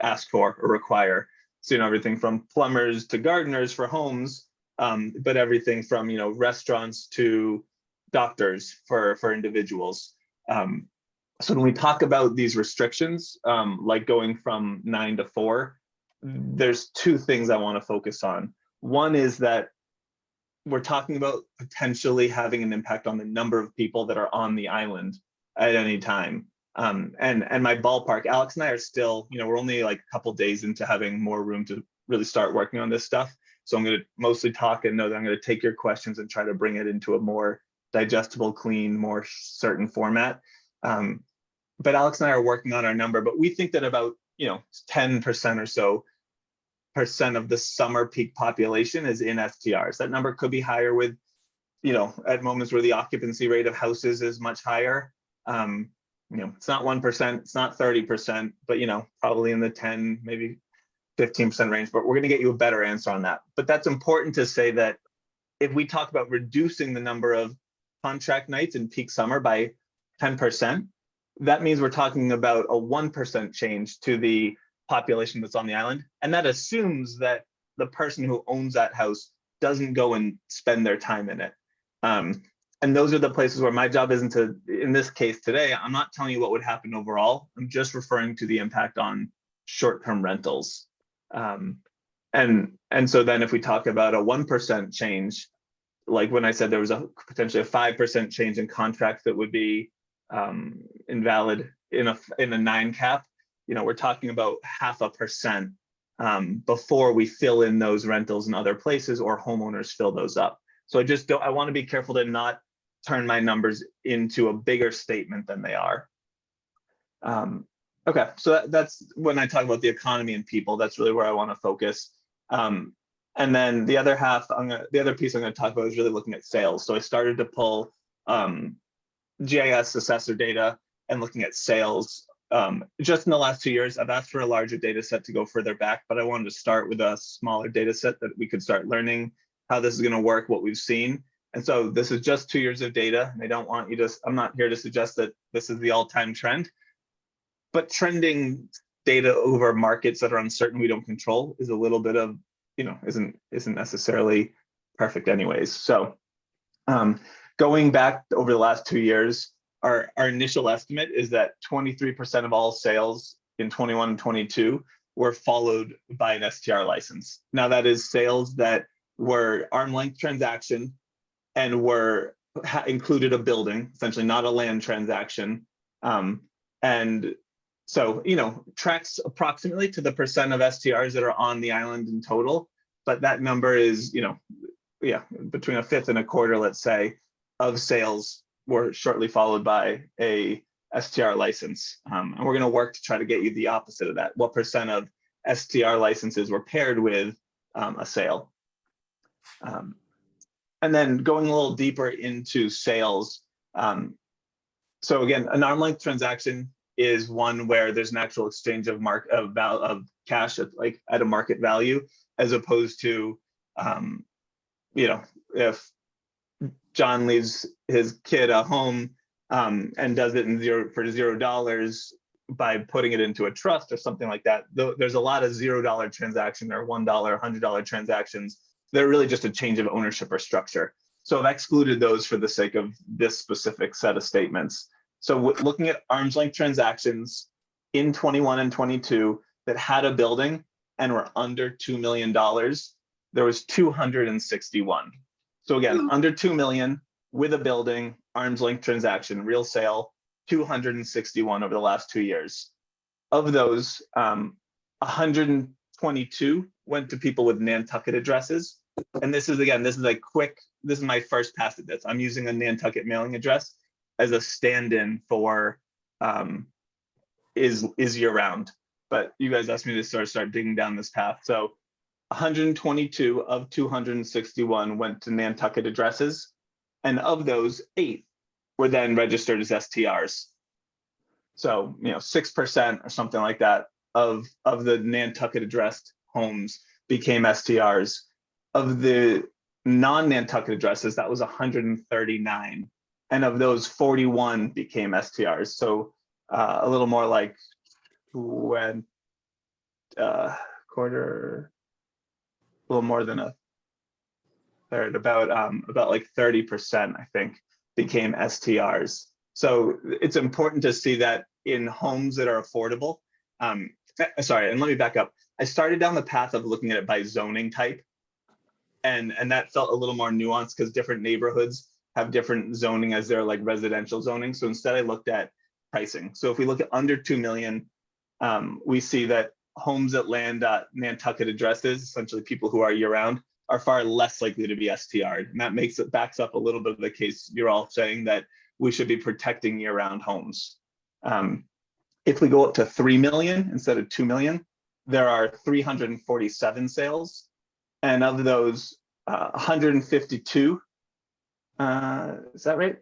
ask for or require. So, everything from plumbers to gardeners for homes, but everything from, restaurants to doctors for individuals. So when we talk about these restrictions, like going from 9 to 4, there's two things I want to focus on. One is that we're talking about potentially having an impact on the number of people that are on the island at any time. And my ballpark, Alex and I are still, we're only like a couple days into having more room to really start working on this stuff. So I'm going to mostly talk and know that I'm going to take your questions and try to bring it into a more digestible, clean, more certain format. But Alex and I are working on our number, but we think that about, 10% or so of the summer peak population is in STRs. That number could be higher with, at moments where the occupancy rate of houses is much higher. it's not 1%, it's not 30%, but probably in the 10, maybe 15% range, but we're going to get you a better answer on that. But that's important to say that if we talk about reducing the number of contract nights in peak summer by 10%, that means we're talking about a 1% change to the population that's on the island. And that assumes that the person who owns that house doesn't go and spend their time in it. And those are the places where my job isn't to, in this case today, I'm not telling you what would happen overall. I'm just referring to the impact on short-term rentals. And so then if we talk about a 1% change, like when I said there was potentially a 5% change in contracts that would be invalid in a 9 cap, we're talking about 0.5% before we fill in those rentals in other places or homeowners fill those up. So I want to be careful to not turn my numbers into a bigger statement than they are. Okay, so that's when I talk about the economy and people, that's really where I want to focus. And then the other piece I'm going to talk about is really looking at sales. So I started to pull GIS assessor data and looking at sales. Just in the last 2 years, I've asked for a larger data set to go further back, but I wanted to start with a smaller data set that we could start learning how this is going to work, what we've seen. And so this is just 2 years of data. And I don't want you to, I'm not here to suggest that this is the all-time trend, but trending data over markets that are uncertain, we don't control, is a little bit of, isn't necessarily perfect anyways. So going back over the last 2 years, our initial estimate is that 23% of all sales in 21 and 22 were followed by an STR license. Now that is sales that were arm's length transaction and included a building, essentially not a land transaction. And so, tracks approximately to the percent of STRs that are on the island in total, but that number is, between 1/5 and 1/4, let's say, of sales were shortly followed by a STR license. And we're going to work to try to get you the opposite of that. What percent of STR licenses were paired with a sale? And then going a little deeper into sales. So again, an arm's length transaction is one where there's an actual exchange of cash at a market value, as opposed to, if John leaves his kid a home and does it for $0 by putting it into a trust or something like that. There's a lot of $0 transactions or $1, $100 transactions. They're really just a change of ownership or structure. So I've excluded those for the sake of this specific set of statements. So looking at arm's length transactions in 21 and 22 that had a building and were under $2 million, there was 261. So again, under 2 million with a building, arm's length transaction, real sale, 261 over the last 2 years. Of those, 122 went to people with Nantucket addresses. And this is my first pass at this. I'm using a Nantucket mailing address as a stand-in for is year round. But you guys asked me to start digging down this path. So 122 of 261 went to Nantucket addresses. And of those, 8 were then registered as STRs. So, 6% or something like that of the Nantucket addressed homes became STRs. Of the non-Nantucket addresses, that was 139. And of those, 41 became STRs. So a little more like quarter, a little more than a third, about like 30%, I think, became STRs. So it's important to see that in homes that are affordable. Sorry, and let me back up. I started down the path of looking at it by zoning type. And that felt a little more nuanced because different neighborhoods have different zoning as their like residential zoning. So instead I looked at pricing. So if we look at under 2 million, we see that homes that land Nantucket addresses, essentially people who are year round, are far less likely to be STR'd. And that backs up a little bit of the case you're all saying that we should be protecting year round homes. If we go up to 3 million instead of 2 million, there are 347 sales. And of those, 152, is that right?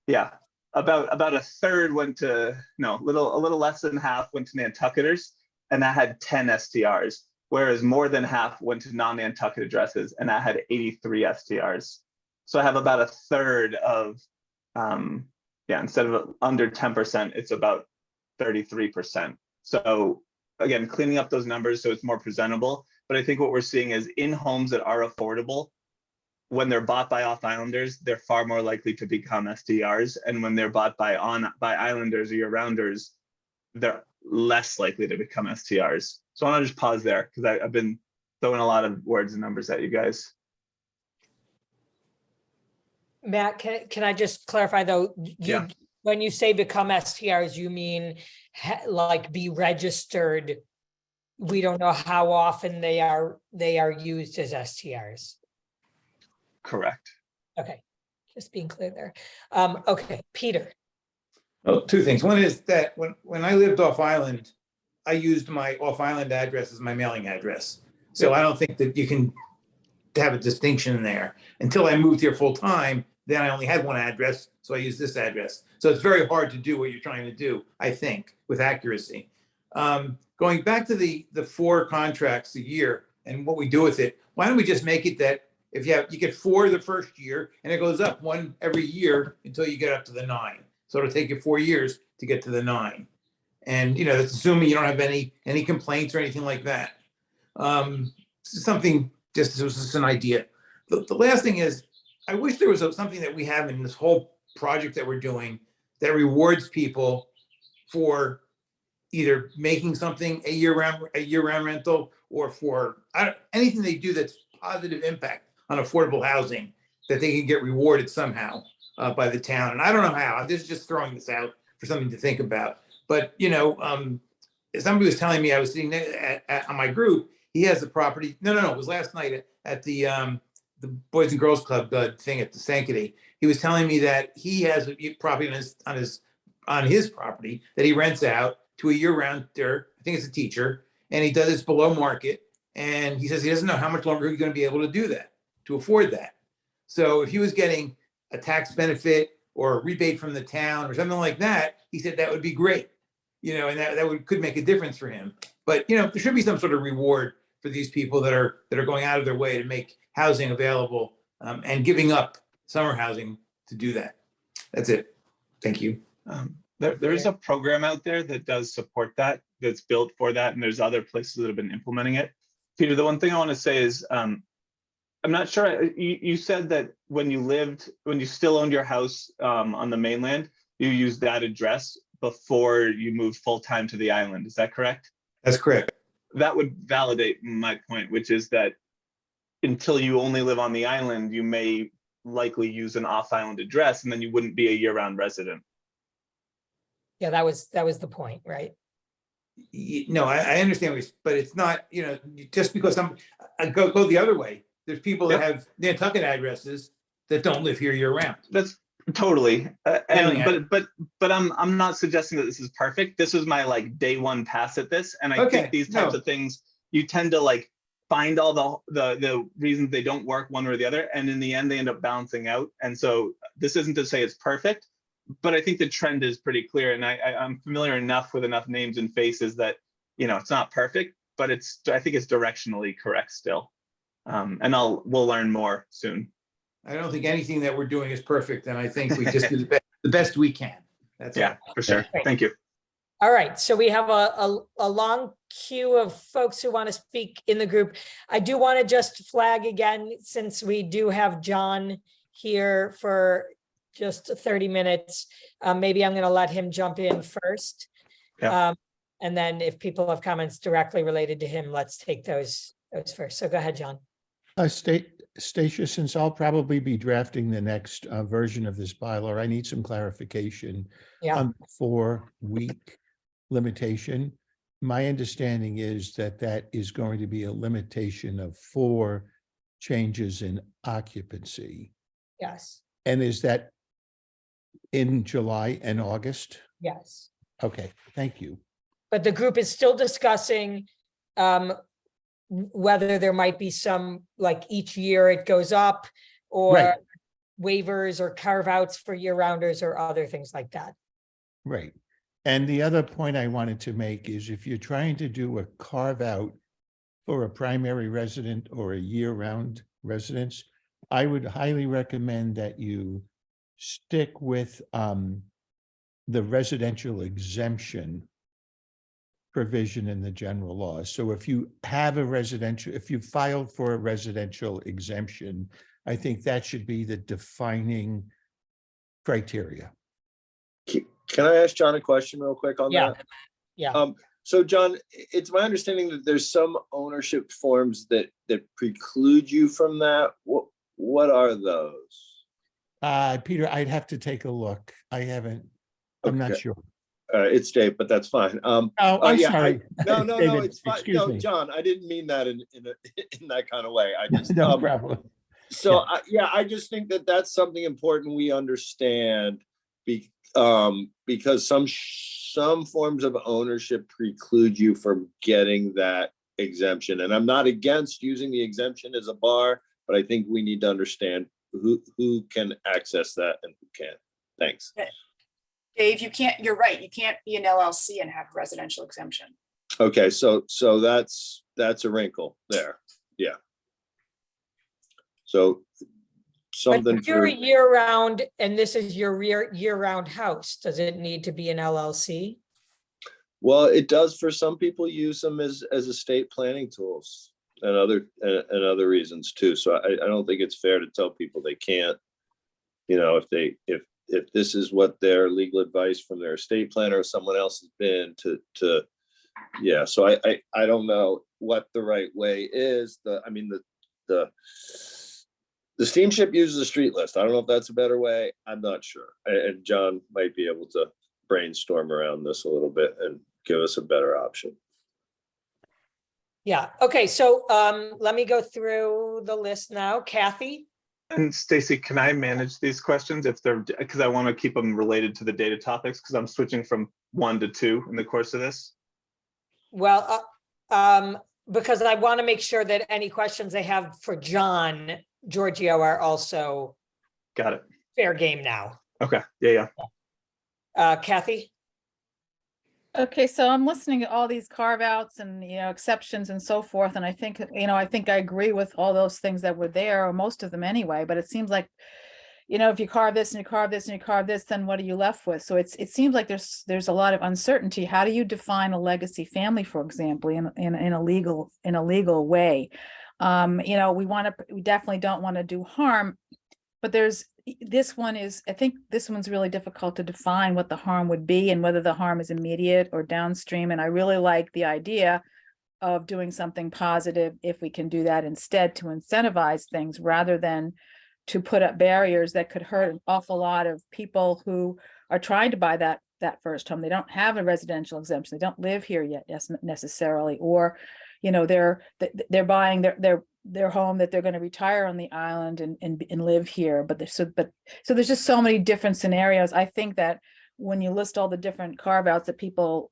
Yeah, about a third went to, no, a little less than half went to Nantucketers, and that had 10 STRs, whereas more than half went to non-Nantucket addresses, and that had 83 STRs. So I have about a third of, yeah, instead of under 10%, it's about 33%. So again, cleaning up those numbers so it's more presentable. But I think what we're seeing is in homes that are affordable, when they're bought by off-islanders, they're far more likely to become STRs. And when they're bought by islanders or year-rounders, they're less likely to become STRs. So I want to just pause there because I've been throwing a lot of words and numbers at you guys. Matt, can I just clarify though? Yeah. When you say become STRs, you mean like be registered? We don't know how often they are used as STRs. Correct. Okay, just being clear there. Okay, Peter. Well, two things. One is that when I lived off island, I used my off island address as my mailing address. So I don't think that you can have a distinction there. Until I moved here full time, then I only had one address, so I used this address. So it's very hard to do what you're trying to do, I think, with accuracy. Going back to the 4 contracts a year and what we do with it, why don't we just make it that if you get 4 the first year and it goes up 1 every year until you get up to the 9. So it'll take you 4 years to get to the 9. And that's assuming you don't have any complaints or anything like that. Something this was just an idea. The last thing is, I wish there was something that we have in this whole project that we're doing that rewards people for either making something a year-round rental or for anything they do that's positive impact on affordable housing, that they can get rewarded somehow by the town. And I don't know how. I'm just throwing this out for something to think about. But somebody was telling me, I was sitting there on my group. He has a property. No, it was last night at the Boys and Girls Club thing at the Sankaty. He was telling me that he has a property on his property that he rents out to a year-rounder. I think it's a teacher, and he does this below market. And he says he doesn't know how much longer he's going to be able to do that, to afford that. So if he was getting a tax benefit or a rebate from the town or something like that, he said that would be great, and that could make a difference for him. But there should be some sort of reward for these people that are going out of their way to make housing available and giving up summer housing to do that. That's it. Thank you. There's a program out there that does support that, that's built for that, and there's other places that have been implementing it. Peter, the one thing I want to say is, I'm not sure, you said that when you still owned your house on the mainland, you used that address before you moved full-time to the island. Is that correct? That's correct. That would validate my point, which is that until you only live on the island, you may likely use an off-island address, and then you wouldn't be a year-round resident. Yeah, that was the point, right? No, I understand, but it's not, just because I go the other way. There's people that have Nantucket addresses that don't live here year-round. That's totally, but I'm not suggesting that this is perfect. This was my day one pass at this, and I think these types of things, you tend to find all the reasons they don't work one way or the other, and in the end they end up balancing out. And so this isn't to say it's perfect, but I think the trend is pretty clear, and I'm familiar enough with enough names and faces that it's not perfect, but I think it's directionally correct still. And we'll learn more soon. I don't think anything that we're doing is perfect, and I think we just do the best we can. That's all. For sure. Thank you. All right, so we have a long queue of folks who want to speak in the group. I do want to just flag again, since we do have John here for just 30 minutes, maybe I'm going to let him jump in first. Yeah. And then if people have comments directly related to him, let's take those first. So go ahead, John. Stacia, since I'll probably be drafting the next version of this bylaw, I need some clarification on the 4-week limitation. My understanding is that is going to be a limitation of 4 changes in occupancy. Yes. And is that in July and August? Yes. Okay, thank you. But the group is still discussing whether there might be some, each year it goes up, or Right. waivers or carve outs for year rounders or other things like that. Right. And the other point I wanted to make is if you're trying to do a carve out for a primary resident or a year-round residence, I would highly recommend that you stick with the residential exemption provision in the general law. So if you have a residential, if you filed for a residential exemption, I think that should be the defining criteria. Can I ask John a question real quick on Yeah. that? Yeah. So John, it's my understanding that there's some ownership forms that preclude you from that. What are those? Peter, I'd have to take a look. I haven't, I'm not Okay. sure. It's Dave, but that's fine. Oh, I'm yeah, sorry. No, David, it's fine. excuse No, me. John, I didn't mean that in that kind of way. I just, No problem. so I just think that that's something important we understand because some forms of ownership preclude you from getting that exemption. And I'm not against using the exemption as a bar, but I think we need to understand who can access that and who can't. Thanks. Dave, you're right, you can't be an LLC and have residential exemption. Okay, so that's a wrinkle there. Yeah. So But something if you're for, a year round and this is your year round house, does it need to be an LLC? well, it does for some people use them as estate planning tools and other reasons too. So I don't think it's fair to tell people they can't, if this is what their legal advice from their estate planner or someone else has been yeah. So I don't know what the right way is. The steamship uses a street list. I don't know if that's a better way. I'm not sure. And John might be able to brainstorm around this a little bit and give us a better option. Yeah, okay, so let me go through the list now. Kathy? And Stacy, can I manage these questions if they're, because I want to keep them related to the data topics, because I'm switching from 1 to 2 in the course of this. Well, because I want to make sure that any questions they have for John Giorgio are also Got it. fair game now. Okay, yeah. Kathy? Okay, so I'm listening to all these carve outs and, exceptions and so forth. And I think, I agree with all those things that were there, or most of them anyway, but it seems like, if you carve this and you carve this and you carve this, then what are you left with? So it seems like there's a lot of uncertainty. How do you define a legacy family, for example, in a legal way? We definitely don't want to do harm, but I think this one's really difficult to define what the harm would be and whether the harm is immediate or downstream. And I really like the idea of doing something positive if we can do that instead, to incentivize things rather than to put up barriers that could hurt an awful lot of people who are trying to buy that first home. They don't have a residential exemption. They don't live here yet necessarily, or they're buying their home that they're going to retire on the island and live here. So there's just so many different scenarios. I think that when you list all the different carve outs that people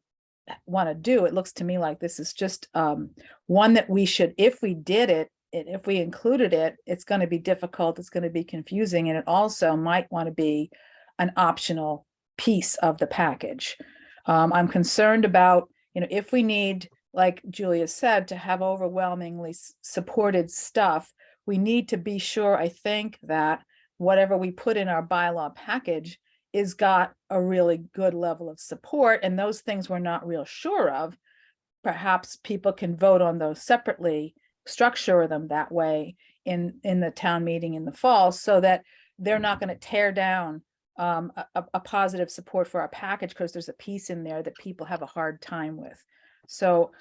want to do, it looks to me like this is just one that we should, if we did it, if we included it, it's going to be difficult. It's going to be confusing. And it also might want to be an optional piece of the package. I'm concerned about, if we need, like Julia said, to have overwhelmingly supported stuff, we need to be sure, I think, that whatever we put in our bylaw package is got a really good level of support. And those things we're not real sure of, perhaps people can vote on those separately, structure them that way in the town meeting in the fall, so that they're not going to tear down a positive support for our package because there's a piece in there that people have a hard time with. So,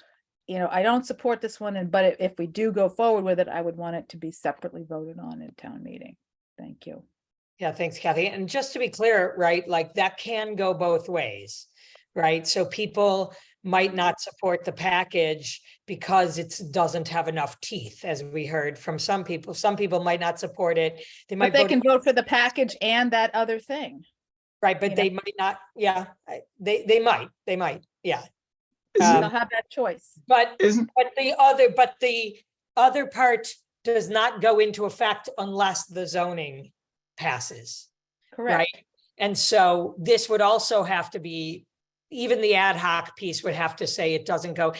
I don't support this one, but if we do go forward with it, I would want it to be separately voted on in town meeting. Thank you. Yeah, thanks, Kathy. And just to be clear, right, like that can go both ways, right? So people might not support the package because it doesn't have enough teeth, as we heard from some people. Some people might not support it. But they can vote for the package and that other thing. Right, but they might not, yeah, they might, yeah. They'll have that choice. But the other part does not go into effect unless the zoning passes. Correct. Right? And so this would also have to be, even the ad hoc piece would have to say it doesn't go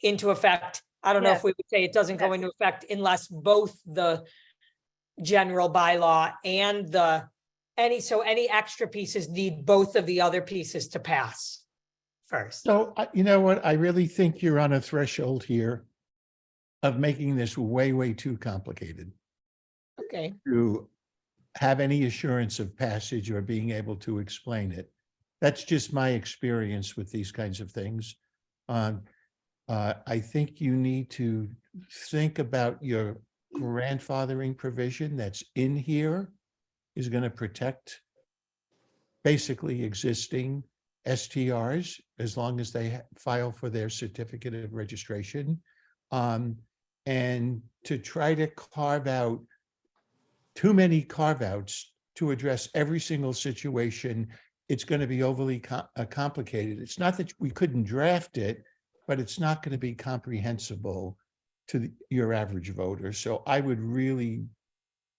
into effect. I don't know if Yes. we would say it doesn't go Yes. into effect unless both the general bylaw and any extra pieces need both of the other pieces to pass first. So, you know what? I really think you're on a threshold here of making this way, way too complicated Okay, to have any assurance of passage or being able to explain it. That's just my experience with these kinds of things. I think you need to think about your grandfathering provision that's in here is going to protect basically existing STRs as long as they file for their certificate of registration. And to try to carve out too many carve-outs to address every single situation, it's going to be overly complicated. It's not that we couldn't draft it, but it's not going to be comprehensible to your average voter. So I would really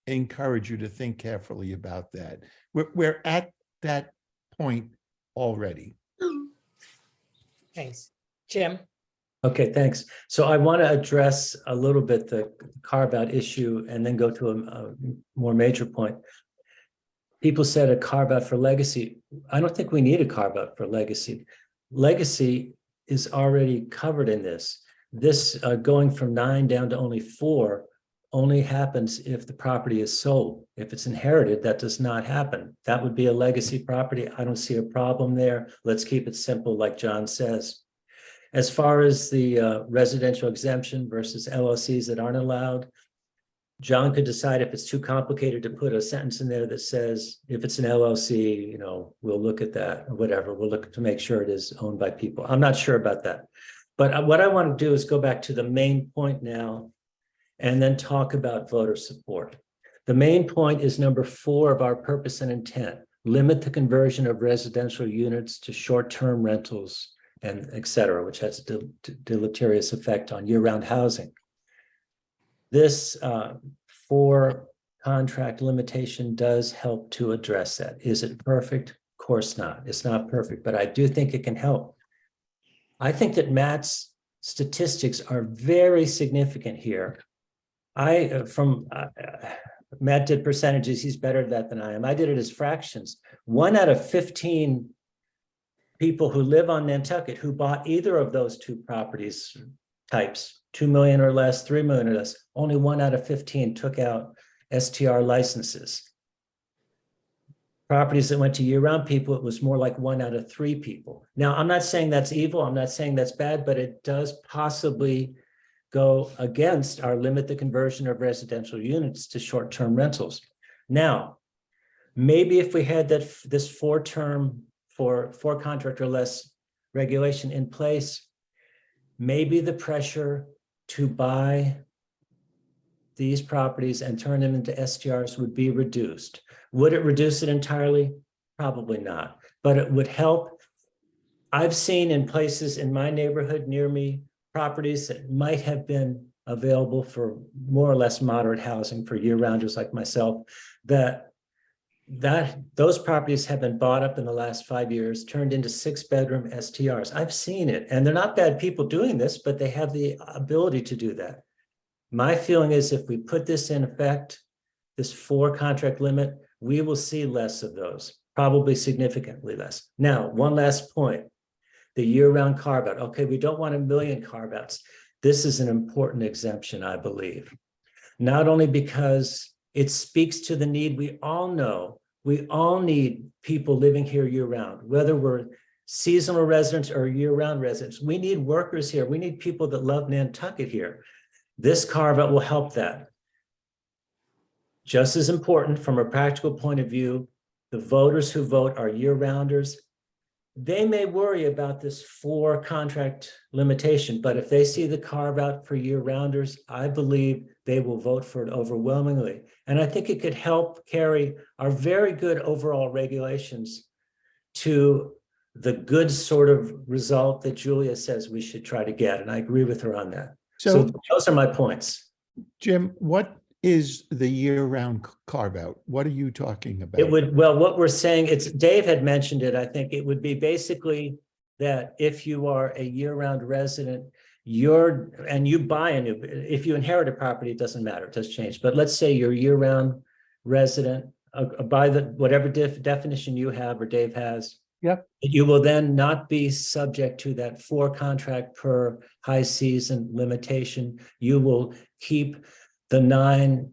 encourage you to think carefully about that. We're at that point already. thanks. Jim? Okay, thanks. So I want to address a little bit the carve-out issue and then go to a more major point. People said a carve-out for legacy. I don't think we need a carve-out for legacy. Legacy is already covered in this. This going from 9 down to only 4 only happens if the property is sold. If it's inherited, that does not happen. That would be a legacy property. I don't see a problem there. Let's keep it simple, like John says. As far as the residential exemption versus LLCs that aren't allowed, John could decide if it's too complicated to put a sentence in there that says, if it's an LLC, you know, we'll look at that or whatever. We'll look to make sure it is owned by people. I'm not sure about that. But what I want to do is go back to the main point now and then talk about voter support. The main point is number 4 of our purpose and intent. Limit the conversion of residential units to short-term rentals and et cetera, which has a deleterious effect on year-round housing. This 4 contract limitation does help to address that. Is it perfect? Of course not. It's not perfect, but I do think it can help. I think that Matt's statistics are very significant here. Matt did percentages. He's better at that than I am. I did it as fractions. 1 out of 15 people who live on Nantucket who bought either of those 2 properties types, 2 million or less, 3 million or less, only 1 out of 15 took out STR licenses. Properties that went to year-round people, it was more like 1 out of 3 people. Now, I'm not saying that's evil. I'm not saying that's bad, but it does possibly go against our limit the conversion of residential units to short-term rentals. Now, maybe if we had this 4-term for 4 contract or less regulation in place, maybe the pressure to buy these properties and turn them into STRs would be reduced. Would it reduce it entirely? Probably not, but it would help. I've seen in places in my neighborhood near me, properties that might have been available for more or less moderate housing for year-rounders like myself, that those properties have been bought up in the last 5 years, turned into 6-bedroom STRs. I've seen it, and they're not bad people doing this, but they have the ability to do that. My feeling is if we put this in effect, this 4 contract limit, we will see less of those, probably significantly less. Now, one last point, the year-round carve-out. Okay, we don't want 1 million carve-outs. This is an important exemption, I believe. Not only because it speaks to the need we all know, we all need people living here year-round, whether we're seasonal residents or year-round residents. We need workers here. We need people that love Nantucket here. This carve-out will help that. Just as important from a practical point of view, the voters who vote are year-rounders. They may worry about this 4 contract limitation, but if they see the carve-out for year-rounders, I believe they will vote for it overwhelmingly. And I think it could help carry our very good overall regulations to the good sort of result that Julia says we should try to get. And I agree with her on that. So those are my points. Jim, what is the year-round carve out? What are you talking about? It would, well, what we're saying, it's, Dave had mentioned it, I think it would be basically that if you are a year-round resident, and you buy a new, if you inherit a property, it doesn't matter, it does change. But let's say you're a year-round resident, by the, whatever definition you have or Dave has. Yep. You will then not be subject to that 4 contract per high season limitation. You will keep the 9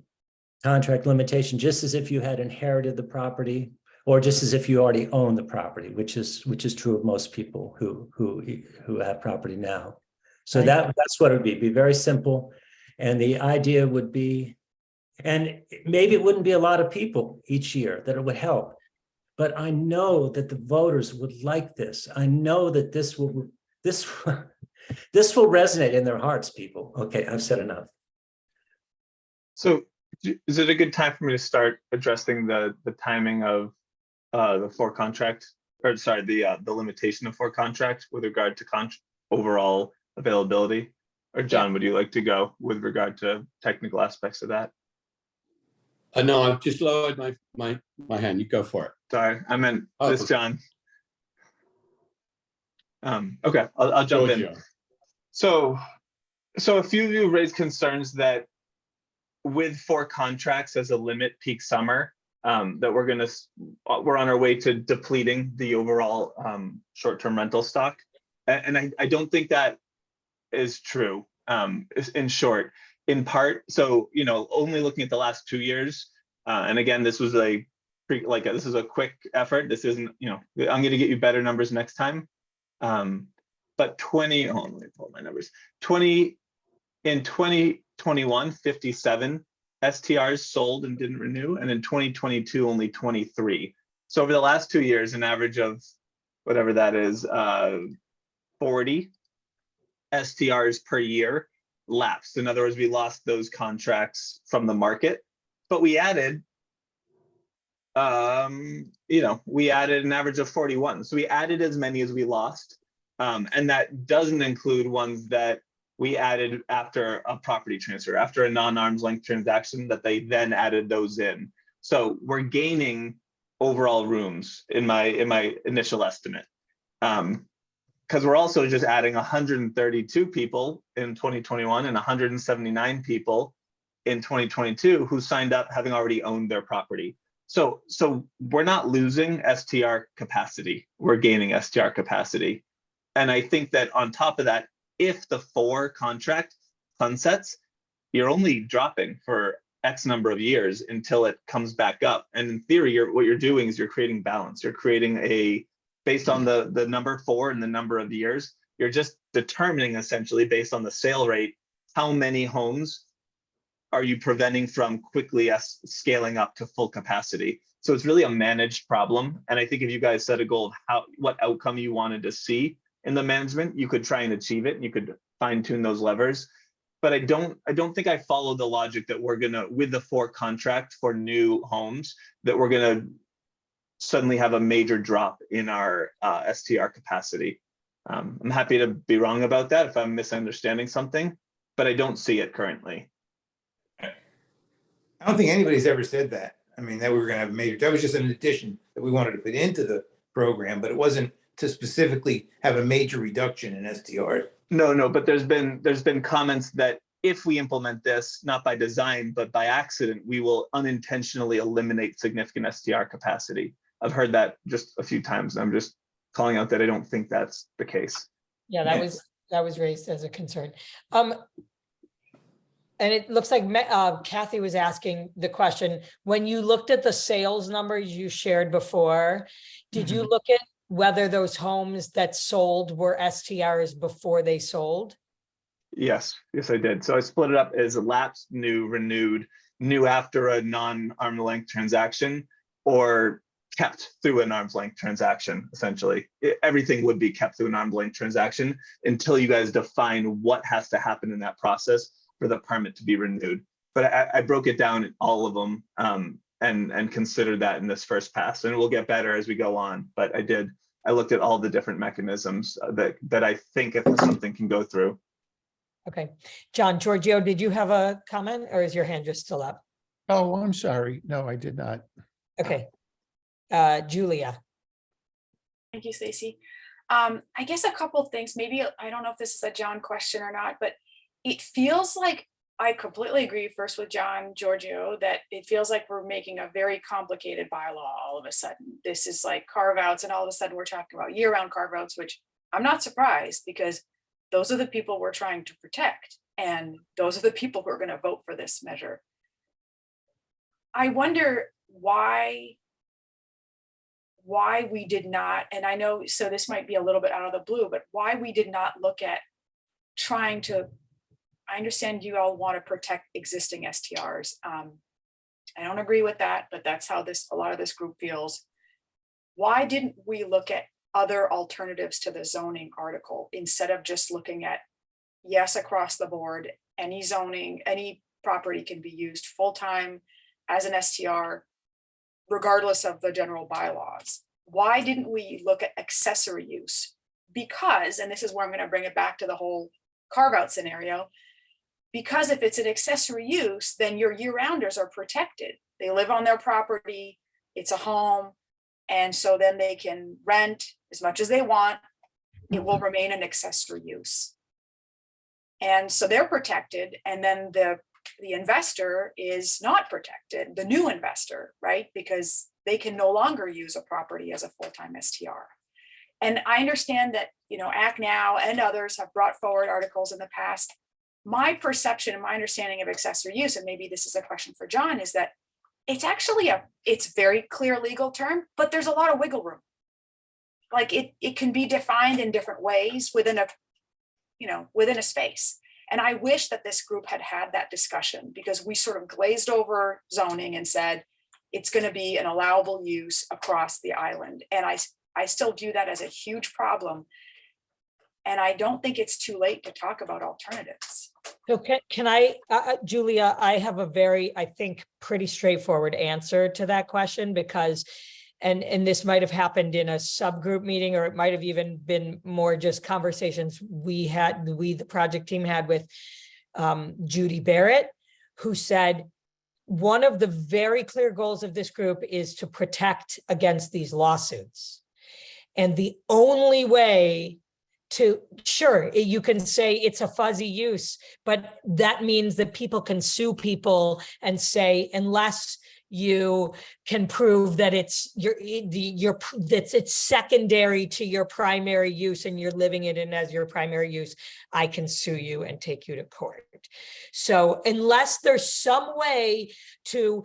contract limitation, just as if you had inherited the property, or just as if you already own the property, which is true of most people who have property now. So Right. that's what it would be very simple. And the idea would be, and maybe it wouldn't be a lot of people each year that it would help, but I know that the voters would like this. I know that this will resonate in their hearts, people. Okay, I've said enough. So is it a good time for me to start addressing the timing of the 4 contract, or sorry, the limitation of 4 contract with regard to overall availability? Or John, would you like to go with regard to technical aspects of that? No, I've just lowered my hand. You go for it. Sorry, I meant Oh. this, John. Okay, I'll jump in. Giorgio. So a few of you raised concerns that with 4 contracts as a limit peak summer, that we're on our way to depleting the overall short-term rental stock. And I don't think that is true, in short, in part. So, you know, only looking at the last 2 years, and again, this was this is a quick effort. This isn't, you know, I'm going to get you better numbers next time. But let me pull my numbers. In 2021, 57 STRs sold and didn't renew, and in 2022, only 23. So over the last 2 years, an average of whatever that is, 40 STRs per year lapsed. In other words, we lost those contracts from the market, but we added, we added an average of 41. So we added as many as we lost. And that doesn't include ones that we added after a property transfer, after a non-arm's length transaction, that they then added those in. So we're gaining overall rooms in my initial estimate. Because we're also just adding 132 people in 2021 and 179 people in 2022 who signed up having already owned their property. So we're not losing STR capacity, we're gaining STR capacity. And I think that on top of that, if the 4 contract sunsets, you're only dropping for X number of years until it comes back up. And in theory, what you're doing is you're creating balance. You're creating based on the number 4 and the number of years, you're just determining essentially based on the sale rate, how many homes are you preventing from quickly scaling up to full capacity. So it's really a managed problem. And I think if you guys set a goal of what outcome you wanted to see in the management, you could try and achieve it and you could fine tune those levers. But I don't think I follow the logic that we're gonna, with the 4 contract for new homes, that we're gonna suddenly have a major drop in our STR capacity. I'm happy to be wrong about that if I'm misunderstanding something, but I don't see it currently. I don't think anybody's ever said that. I mean, that we were gonna have a major, that was just an addition that we wanted to put into the program, but it wasn't to specifically have a major reduction in STRs. No, but there's been comments that if we implement this, not by design, but by accident, we will unintentionally eliminate significant STR capacity. I've heard that just a few times. I'm just calling out that I don't think that's the case. Yeah, that was raised as a concern. And it looks like Kathy was asking the question, when you looked at the sales numbers you shared before, did you look at whether those homes that sold were STRs before they sold? Yes, I did. So I split it up as lapsed, new, renewed, new after a non-arm's length transaction, or kept through an arm's length transaction, essentially. Everything would be kept through an arm's length transaction until you guys define what has to happen in that process for the permit to be renewed. But I broke it down in all of them and considered that in this first pass, and it will get better as we go on. But I looked at all the different mechanisms that I think if something can go through. Okay, John Giorgio, did you have a comment or is your hand just still up? Oh, I'm sorry. No, I did not. Okay. Julia, Thank you, Stacy. I guess a couple of things, maybe, I don't know if this is a John question or not, but it feels like I completely agree first with John Giorgio that it feels like we're making a very complicated bylaw all of a sudden. This is like carve outs and all of a sudden we're talking about year-round carve outs, which I'm not surprised because those are the people we're trying to protect. And those are the people who are going to vote for this measure. I wonder why we did not, and I know, so this might be a little bit out of the blue, but why we did not look at trying to, I understand you all want to protect existing STRs. I don't agree with that, but that's how a lot of this group feels. Why didn't we look at other alternatives to the zoning article instead of just looking at, yes, across the board, any zoning, any property can be used full-time as an STR, regardless of the general bylaws? Why didn't we look at accessory use? Because, and this is where I'm going to bring it back to the whole carve out scenario, because if it's an accessory use, then your year-rounders are protected. They live on their property, it's a home, and so then they can rent as much as they want. It will remain an accessory use. And so they're protected, and then the investor is not protected, the new investor, right? Because they can no longer use a property as a full-time STR. And I understand that, Act Now and others have brought forward articles in the past. My perception and my understanding of accessory use, and maybe this is a question for John, is that it's actually it's very clear legal term, but there's a lot of wiggle room. Like it can be defined in different ways within a space. And I wish that this group had that discussion, because we sort of glazed over zoning and said, it's going to be an allowable use across the island. And I still view that as a huge problem. And I don't think it's too late to talk about alternatives. so can I, Julia, I have a very, I think, pretty straightforward answer to that question, because and this might have happened in a subgroup meeting, or it might have even been more just conversations the project team had with Judy Barrett, who said, one of the very clear goals of this group is to protect against these lawsuits. And the only way sure, you can say it's a fuzzy use, but that means that people can sue people and say, unless you can prove that it's it's secondary to your primary use and you're living it in as your primary use, I can sue you and take you to court. So unless there's some way to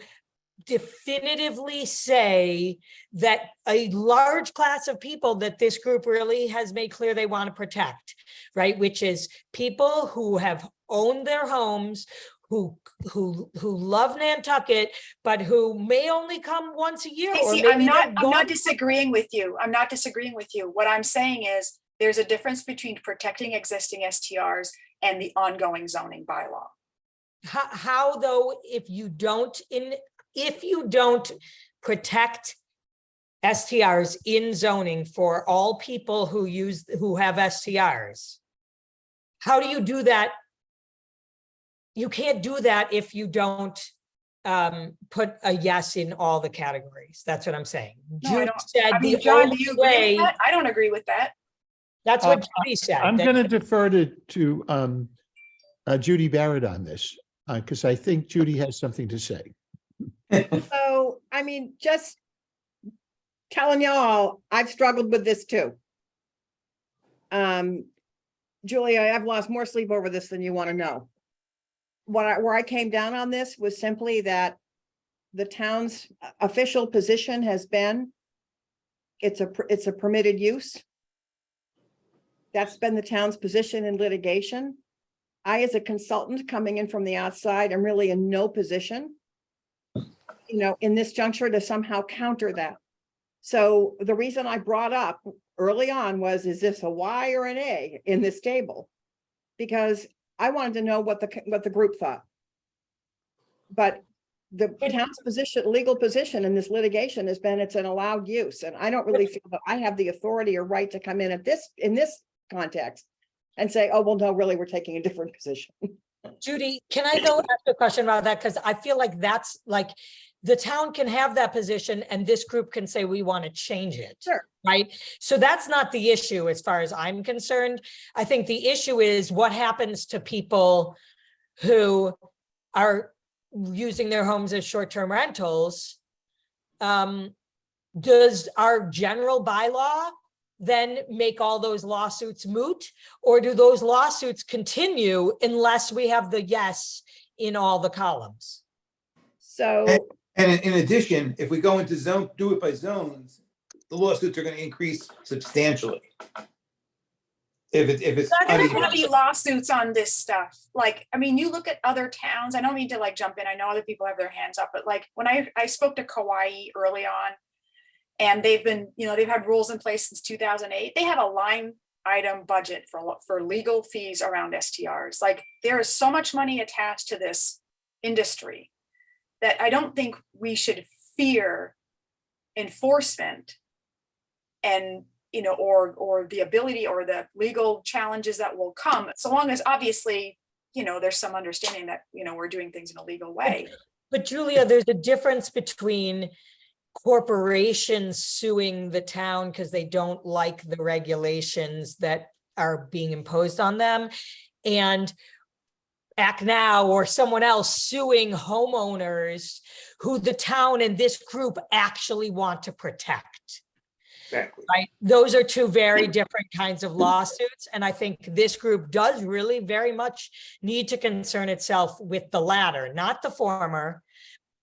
definitively say that a large class of people that this group really has made clear they want to protect, right, which is people who have owned their homes, who love Nantucket, but who may only come once a year. Stacey, I'm not disagreeing with you. I'm not disagreeing with you. What I'm saying is there's a difference between protecting existing STRs and the ongoing zoning bylaw. How though, if you don't protect STRs in zoning for all people who have STRs, how do you do that? You can't do that if you don't put a yes in all the categories. That's what I'm saying. No, Judy said John, do you agree with that? I don't agree with that. That's what Judy said. I'm going to defer to Judy Barrett on this, because I think Judy has something to say. So, just telling y'all, I've struggled with this too. Julia, I've lost more sleep over this than you want to know. Where I came down on this was simply that the town's official position has been, it's a permitted use. That's been the town's position in litigation. I, as a consultant coming in from the outside, am really in no position, in this juncture to somehow counter that. So the reason I brought up early on was, is this a Y or an A in this table? Because I wanted to know what the group thought. But the town's legal position in this litigation has been it's an allowed use. And I don't really feel that I have the authority or right to come in in this context and say, oh, well, no, really, we're taking a different position. Judy, can I go ask a question about that? Because I feel like that's like, the town can have that position and this group can say, we want to change it. Sure. Right? So that's not the issue as far as I'm concerned. I think the issue is what happens to people who are using their homes as short-term rentals. Does our general bylaw then make all those lawsuits moot? Or do those lawsuits continue unless we have the yes in all the columns? So, And in addition, if we go into zone, do it by zones, the lawsuits are going to increase substantially. If it's There are uneven. gonna be lawsuits on this stuff. Like, I mean, you look at other towns, I don't mean to like jump in, I know other people have their hands up, but like when I spoke to Kauai early on, and they've been, they've had rules in place since 2008. They have a line item budget for legal fees around STRs. Like, there is so much money attached to this industry that I don't think we should fear enforcement and, or the ability or the legal challenges that will come, so long as obviously, there's some understanding that, we're doing things in a legal way. But Julia, there's a difference between corporations suing the town because they don't like the regulations that are being imposed on them, and Act Now or someone else suing homeowners who the town and this group actually want to protect. Exactly. Right? Those are two very different kinds of lawsuits. And I think this group does really very much need to concern itself with the latter, not the former.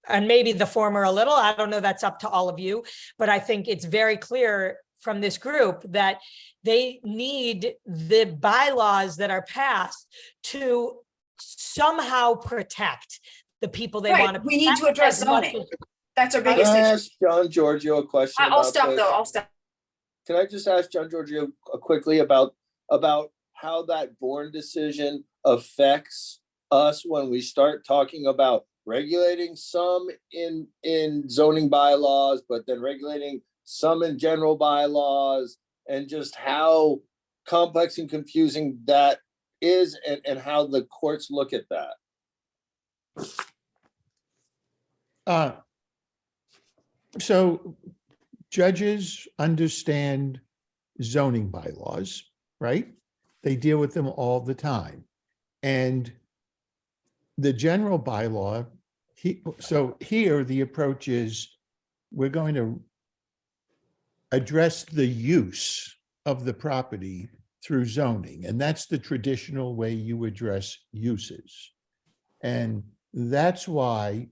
And maybe the former a little, I don't know, that's up to all of you, but I think it's very clear from this group that they need the bylaws that are passed to somehow protect the people they want to. We need to address zoning. That's our biggest Can I issue. ask John Giorgio a question? I'll about stop this? though, I'll stop. Can I just ask John Giorgio quickly about how that Bourne decision affects us when we start talking about regulating some in zoning bylaws, but then regulating some in general bylaws, and just how complex and confusing that is, and how the courts look at that? So judges understand zoning bylaws, right? They deal with them all the time. And the general bylaw, so here the approach is we're going to address the use of the property through zoning. And that's the traditional way you address uses. And that's why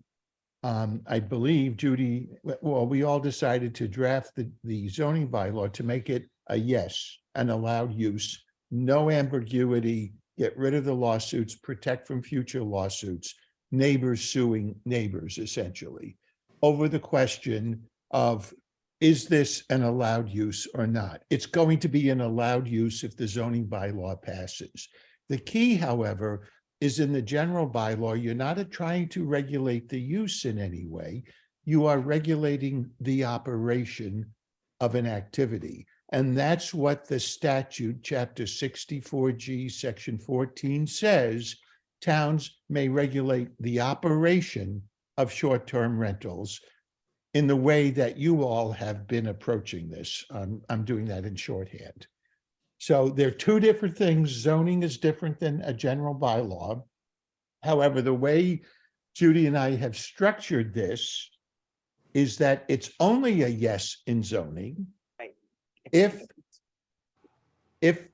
I believe, Judy, well, we all decided to draft the zoning bylaw to make it a yes, an allowed use, no ambiguity, get rid of the lawsuits, protect from future lawsuits, neighbors suing neighbors, essentially, over the question of, is this an allowed use or not? It's going to be an allowed use if the zoning bylaw passes. The key, however, is in the general bylaw, you're not trying to regulate the use in any way. You are regulating the operation of an activity. And that's what the statute, chapter 64G, section 14 says. Towns may regulate the operation of short-term rentals in the way that you all have been approaching this. I'm doing that in shorthand. So they're two different things. Zoning is different than a general bylaw. However, the way Judy and I have structured this is that it's only a yes in zoning if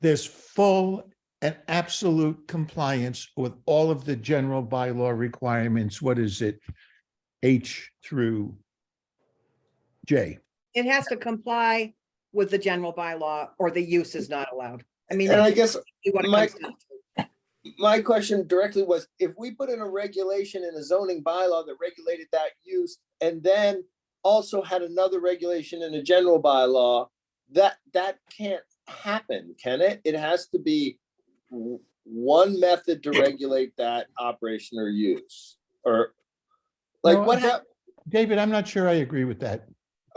there's full and absolute compliance with all of the general bylaw requirements. What is it? H through J. It has to comply with the general bylaw or the use is not allowed. I mean, And I guess what it my- comes down to. My question directly was, if we put in a regulation in a zoning bylaw that regulated that use, and then also had another regulation in a general bylaw, that can't happen, can it? It has to be one method to regulate that operation or use, or like No, what happened? David, I'm not sure I agree with that.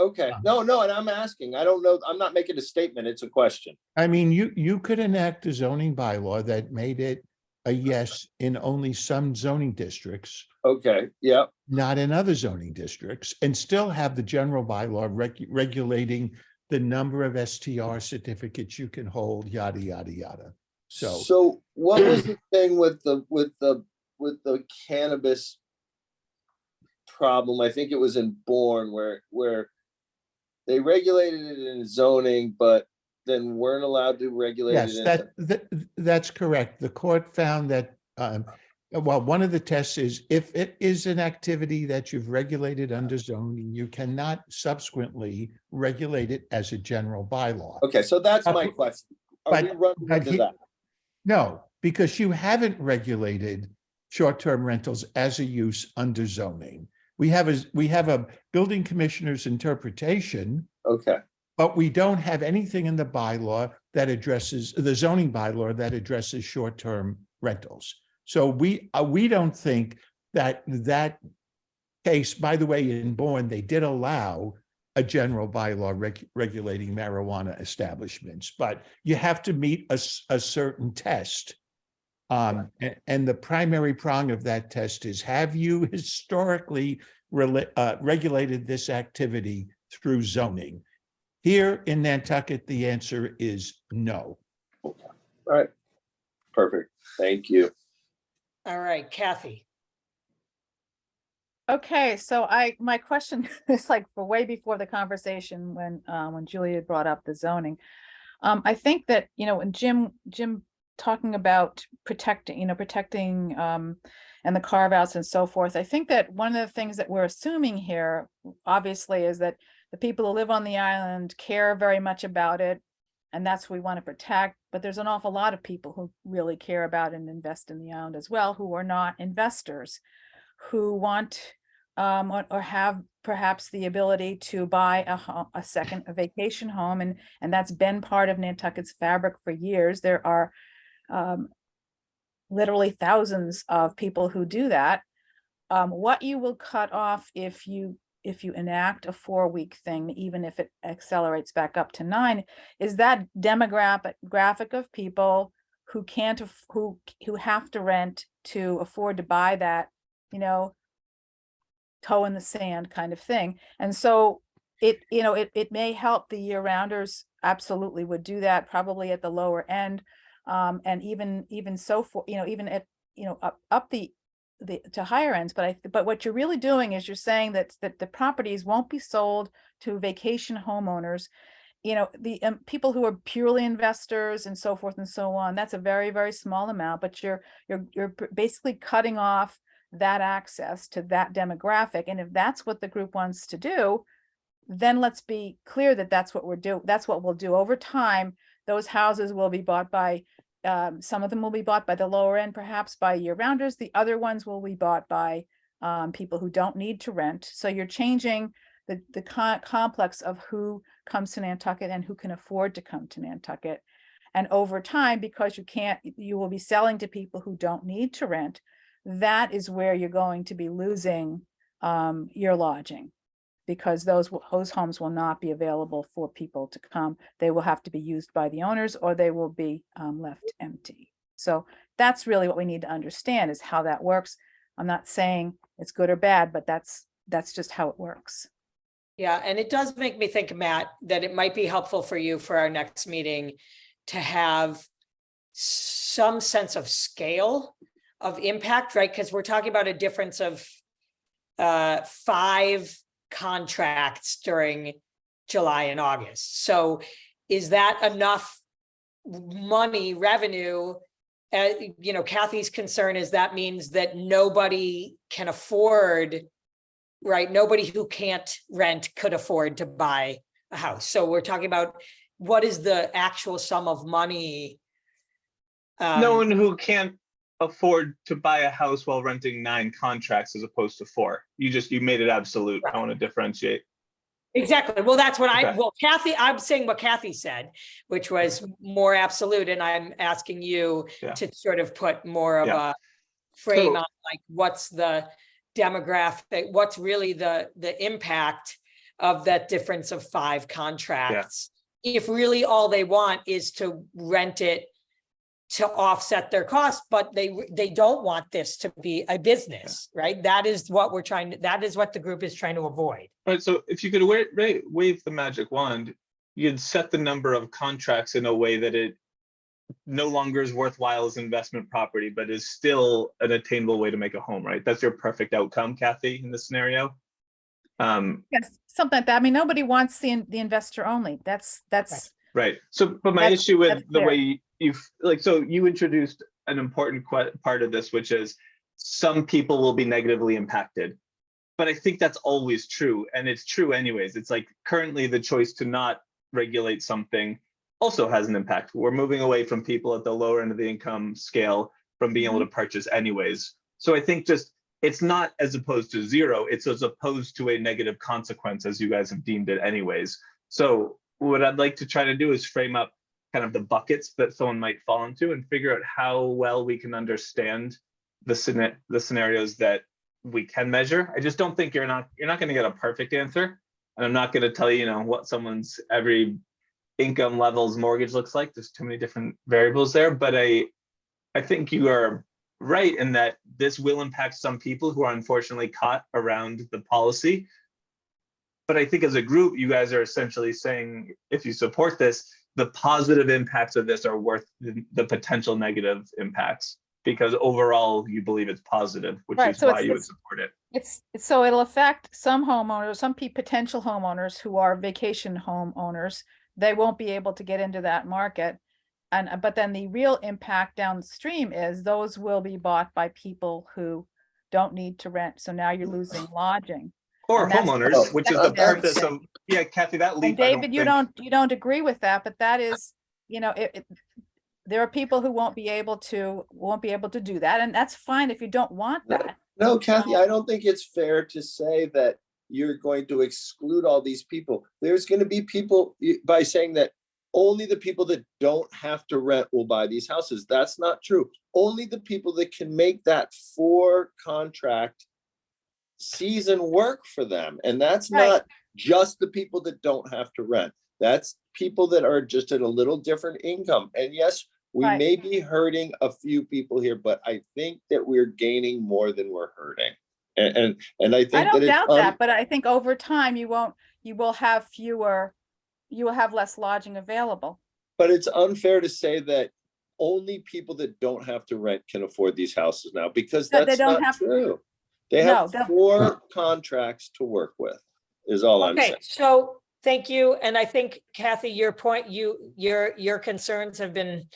Okay, no, and I'm asking, I don't know, I'm not making a statement, it's a question. I mean, you could enact a zoning bylaw that made it a yes in only some zoning districts, Okay, yeah, not in other zoning districts, and still have the general bylaw regulating the number of STR certificates you can hold, yada, yada, yada. so what was the thing with the cannabis problem? I think it was in Bourne where they regulated it in zoning, but then weren't allowed to regulate Yes, it in. that's correct. The court found that, well, one of the tests is if it is an activity that you've regulated under zoning, you cannot subsequently regulate it as a general bylaw. Okay, so that's my question. Are we running into that? No, because you haven't regulated short-term rentals as a use under zoning. We have a building commissioner's interpretation, Okay, but we don't have anything in the bylaw that addresses, the zoning bylaw that addresses short-term rentals. So we don't think that case, by the way, in Bourne, they did allow a general bylaw regulating marijuana establishments, but you have to meet a certain test. And the primary prong of that test is, have you historically regulated this activity through zoning? Here in Nantucket, the answer is no. all right, perfect, thank you. All right, Kathy. Okay, so my question is like for way before the conversation when Julia brought up the zoning. I think that, when Jim talking about protecting and the carve outs and so forth, I think that one of the things that we're assuming here, obviously, is that the people who live on the island care very much about it, and that's what we want to protect. But there's an awful lot of people who really care about and invest in the island as well, who are not investors, who want or have perhaps the ability to buy a second vacation home, and that's been part of Nantucket's fabric for years. There are literally thousands of people who do that. What you will cut off if you enact a 4-week thing, even if it accelerates back up to 9, is that demographic of people who can't who have to rent to afford to buy that, toe in the sand kind of thing. And so it may help the year-rounders, absolutely would do that, probably at the lower end. And even so for, even at, up the to higher ends. But what you're really doing is you're saying that the properties won't be sold to vacation homeowners, the people who are purely investors and so forth and so on. That's a very, very small amount, but you're basically cutting off that access to that demographic. And if that's what the group wants to do, then let's be clear that that's what we'll do over time. Those houses will be bought by, some of them will be bought by the lower end, perhaps by year-rounders. The other ones will be bought by people who don't need to rent. So you're changing the complex of who comes to Nantucket and who can afford to come to Nantucket. And over time, because you will be selling to people who don't need to rent. That is where you're going to be losing your lodging, because those homes will not be available for people to come. They will have to be used by the owners, or they will be left empty. So that's really what we need to understand, is how that works. I'm not saying it's good or bad, but that's just how it works. Yeah, and it does make me think, Matt, that it might be helpful for you for our next meeting to have some sense of scale of impact, right? Because we're talking about a difference of 5 contracts during July and August. So is that enough money, revenue? Kathy's concern is that means that nobody can afford, right? Nobody who can't rent could afford to buy a house. So we're talking about what is the actual sum of money? No one who can't afford to buy a house while renting 9 contracts as opposed to 4. You made it absolute. Right. I want to differentiate. Exactly. Well, that's what Kathy, I'm saying what Kathy said, which was more absolute. And I'm asking you to sort of put more of a frame on, like, what's the demographic, what's really the impact of that difference of 5 contracts. If really all they want is to rent it to offset their costs, but they don't want this to be a business, right? That is what that is what the group is trying to avoid. Right, so if you could wave the magic wand, you'd set the number of contracts in a way that it no longer is worthwhile as investment property, but is still an attainable way to make a home, right? That's your perfect outcome, Kathy, in this scenario. Yes, something like that. I mean, nobody wants the investor only. That's right. So, but my That's- issue with that's the fair. way so you introduced an important part of this, which is some people will be negatively impacted. But I think that's always true, and it's true anyways. It's like currently the choice to not regulate something also has an impact. We're moving away from people at the lower end of the income scale from being able to purchase anyways. So I think just it's not as opposed to zero, it's as opposed to a negative consequence as you guys have deemed it anyways. So what I'd like to try to do is frame up kind of the buckets that someone might fall into and figure out how well we can understand the scenarios that we can measure. I just don't think you're not going to get a perfect answer. And I'm not going to tell you, what someone's every income level's mortgage looks like. There's too many different variables there, but I think you are right in that this will impact some people who are unfortunately caught around the policy. But I think as a group, you guys are essentially saying, if you support this, the positive impacts of this are worth the potential negative impacts, because overall you believe it's positive, which Right, is so why you would support it. So it'll affect some homeowners, some potential homeowners who are vacation homeowners. They won't be able to get into that market. But then the real impact downstream is those will be bought by people who don't need to rent. So now you're losing lodging. Or And that's- homeowners, which is the that's- purpose of, yeah, Kathy, that leap. And David, you don't agree with that, but that is, there are people who won't be able to do that, and that's fine if you don't want that. No, Kathy, I don't think it's fair to say that you're going to exclude all these people. There's going to be people by saying that only the people that don't have to rent will buy these houses. That's not true. Only the people that can make that 4 contract season work for them. And that's Right. not just the people that don't have to rent. That's people that are just at a little different income. And yes, we Right. may be hurting a few people here, but I think that we're gaining more than we're hurting. And I think I don't that doubt that, but I think over time you will have less lodging available. but it's unfair to say that only people that don't have to rent can afford these houses now, because No, they that's don't not have- true. They No, have don't. 4 contracts to work with, is all I'm Okay, saying. so thank you. And I think Kathy, your point, your concerns have been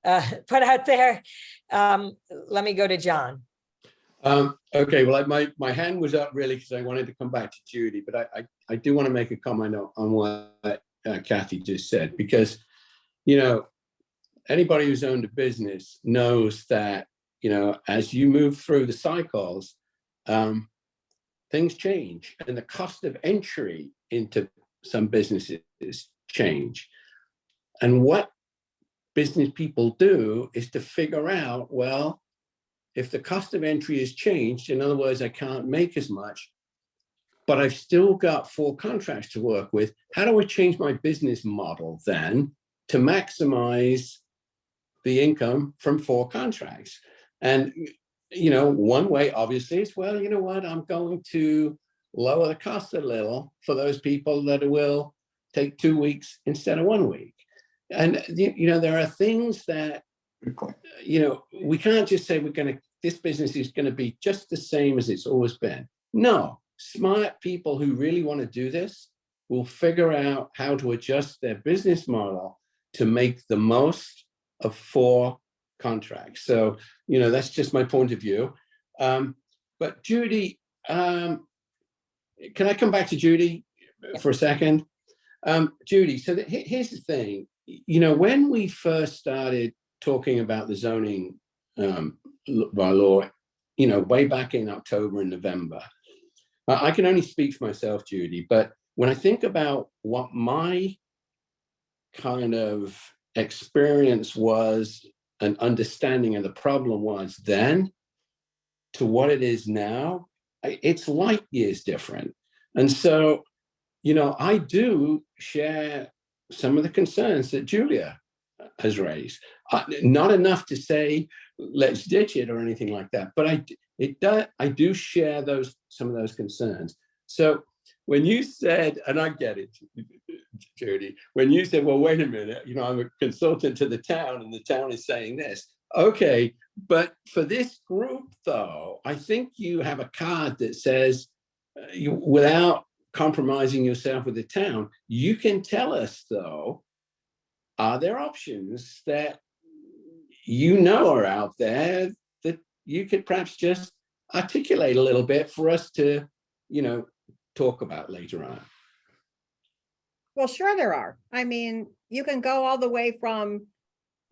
put out there. Let me go to John. Okay, well, my hand was up really because I wanted to come back to Judy, but I do want to make a comment on what Kathy just said, because, anybody who's owned a business knows that, as you move through the cycles, things change and the cost of entry into some businesses change. And what business people do is to figure out, well, if the cost of entry has changed, in other words, I can't make as much, but I've still got 4 contracts to work with. How do I change my business model then to maximize the income from 4 contracts? And, one way obviously is, well, you know what, I'm going to lower the cost a little for those people that will take 2 weeks instead of 1 week. And, there are things that, we can't just say this business is going to be just the same as it's always been. No, smart people who really want to do this will figure out how to adjust their business model to make the most of 4 contracts. So, that's just my point of view. But Judy, can I come back to Judy for a second? Judy, so here's the thing. When we first started talking about the zoning by law, way back in October and November, I can only speak for myself, Judy, but when I think about what my kind of experience was, an understanding of the problem was then to what it is now, it's light years different. And so I do share some of the concerns that Julia has raised. Not enough to say, let's ditch it or anything like that, but I do share some of those concerns. So when you said, and I get it, Judy, when you said, well, wait a minute, I'm a consultant to the town and the town is saying this. Okay, but for this group, though, I think you have a card that says, without compromising yourself with the town, you can tell us, though, are there options that are out there that you could perhaps just articulate a little bit for us to, talk about later on? Well, sure there are. I mean, you can go all the way from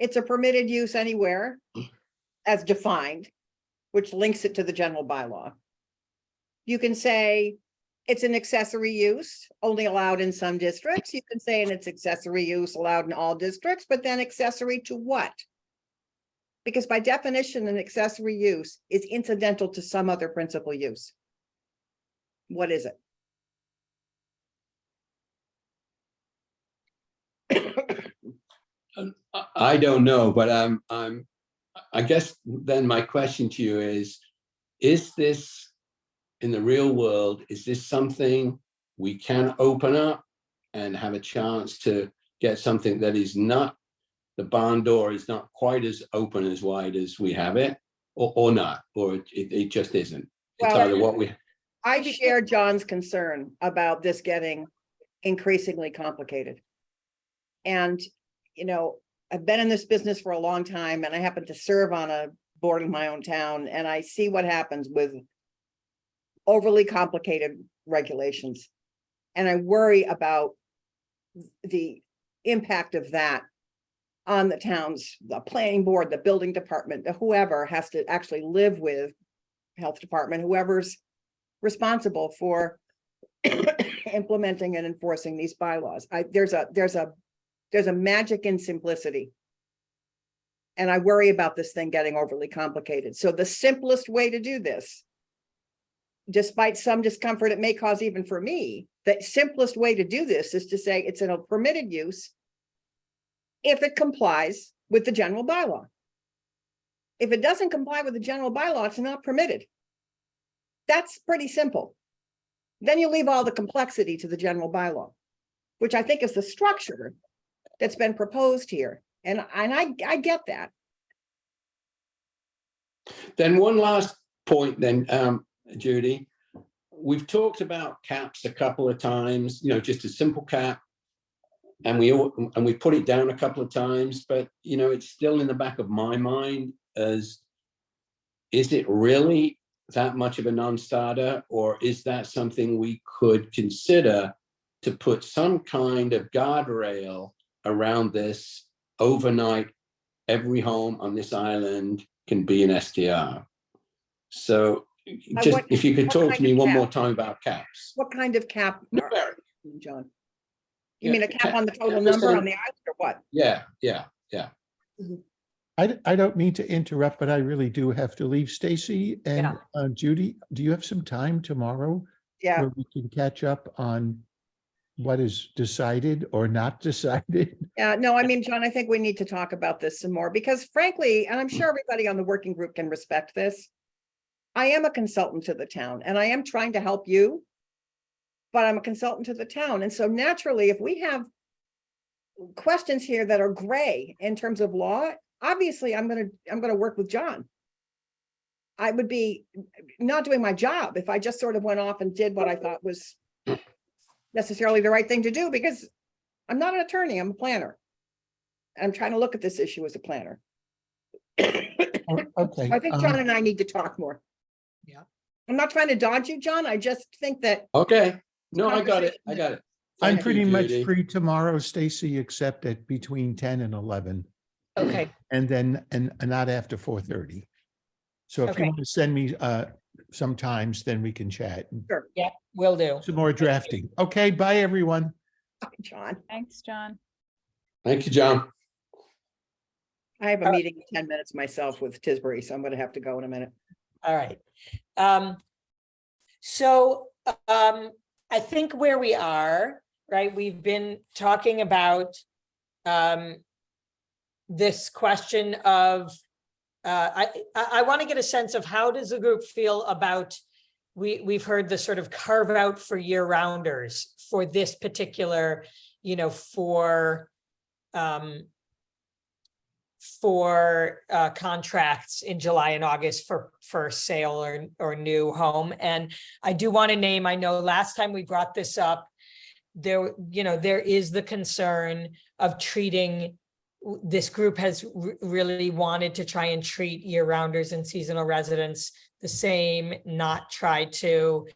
it's a permitted use anywhere as defined, which links it to the general bylaw. You can say it's an accessory use only allowed in some districts. You can say, and it's accessory use allowed in all districts, but then accessory to what? Because by definition, an accessory use is incidental to some other principal use. What is it? I don't know, but I guess then my question to you is this, in the real world, is this something we can open up and have a chance to get something that is not, the barn door is not quite as open as wide as we have it, or not, or it just isn't? It's Well, either what we. I share John's concern about this getting increasingly complicated. And, I've been in this business for a long time, and I happen to serve on a board in my own town, and I see what happens with overly complicated regulations. And I worry about the impact of that on the towns, the planning board, the building department, whoever has to actually live with health department, whoever's responsible for implementing and enforcing these bylaws. There's a magic in simplicity. And I worry about this thing getting overly complicated. So the simplest way to do this, despite some discomfort it may cause even for me, the simplest way to do this is to say it's a permitted use if it complies with the general bylaw. If it doesn't comply with the general bylaw, it's not permitted. That's pretty simple. Then you leave all the complexity to the general bylaw, which I think is the structure that's been proposed here. And I get that. Then one last point then, Judy, we've talked about caps a couple of times, just a simple cap. And we put it down a couple of times, but it's still in the back of my mind as, is it really that much of a non-starter, or is that something we could consider to put some kind of guardrail around this? Overnight, every home on this island can be an STR. So just if you could talk to me one more time about caps. What kind of cap, John? You Yeah, mean a cap on the total cap number on- on the island or what? Yeah. I don't mean to interrupt, but I really do have to leave. Stacy and Judy, do you have some time tomorrow? Yeah. Where we can catch up on what is decided or not decided? Yeah, no, I mean, John, I think we need to talk about this some more because frankly, and I'm sure everybody on the working group can respect this. I am a consultant to the town and I am trying to help you, but I'm a consultant to the town. And so naturally, if we have questions here that are gray in terms of law, obviously I'm going to work with John. I would be not doing my job if I just sort of went off and did what I thought was necessarily the right thing to do, because I'm not an attorney, I'm a planner. I'm trying to look at this issue as a planner. Okay. I think John and I need to talk more. Yeah. I'm not trying to dodge you, John. I just think that. Okay. No, I got it. I'm Thank you, pretty much Judy. free tomorrow, Stacy, except at between 10 and 11. Okay, And then, and not after 4:30. So if you Okay. want to send me sometimes, then we can chat. Sure. yeah, will do. Some more drafting. Okay, bye, everyone. John, Thanks, John. Thank you, John. I have a meeting in 10 minutes myself with Tisbury, so I'm going to have to go in a minute. All right. So I think where we are, right, we've been talking about this question of, I want to get a sense of how does the group feel about, we've heard the sort of carve out for year rounders for this particular, you know, for contracts in July and August for sale or new home. And I do want to name, I know last time we brought this up, there, you know, there is the concern of treating, this group has really wanted to try and treat year-rounders and seasonal residents the same, not try to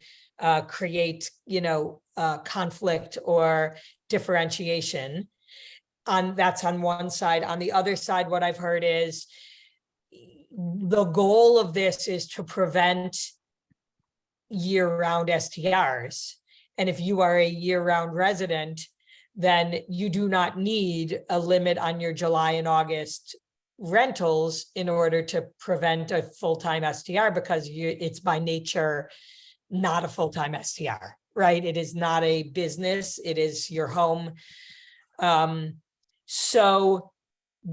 create, you know, conflict or differentiation. That's on one side. On the other side, what I've heard is the goal of this is to prevent year-round STRs. And if you are a year-round resident, then you do not need a limit on your July and August rentals in order to prevent a full-time STR, because it's by nature not a full-time STR, right? It is not a business, it is your home. So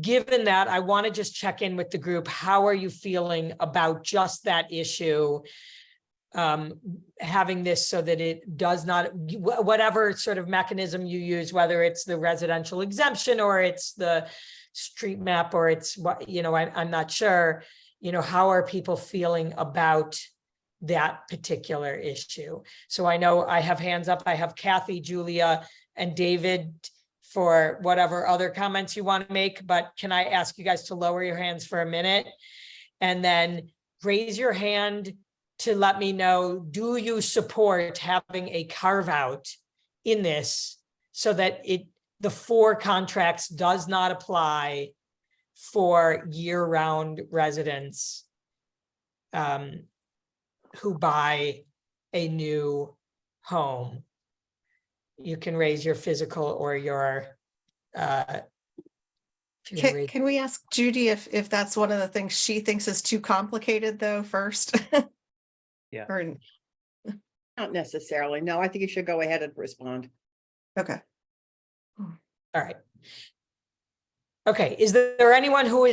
given that, I want to just check in with the group. How are you feeling about just that issue? Having this so that it does not, whatever sort of mechanism you use, whether it's the residential exemption or it's the street map or it's what, you know, I'm not sure, you know, how are people feeling about that particular issue? So I know I have hands up. I have Kathy, Julia, and David for whatever other comments you want to make, but can I ask you guys to lower your hands for a minute and then raise your hand to let me know, do you support having a carve out in this so that the 4 contracts does not apply for year-round residents who buy a new home? You can raise your physical or your Can we ask Judy if that's one of the things she thinks is too complicated though first? Yeah. Or, Not necessarily. No, I think you should go ahead and respond. okay. All right. Okay, is there anyone who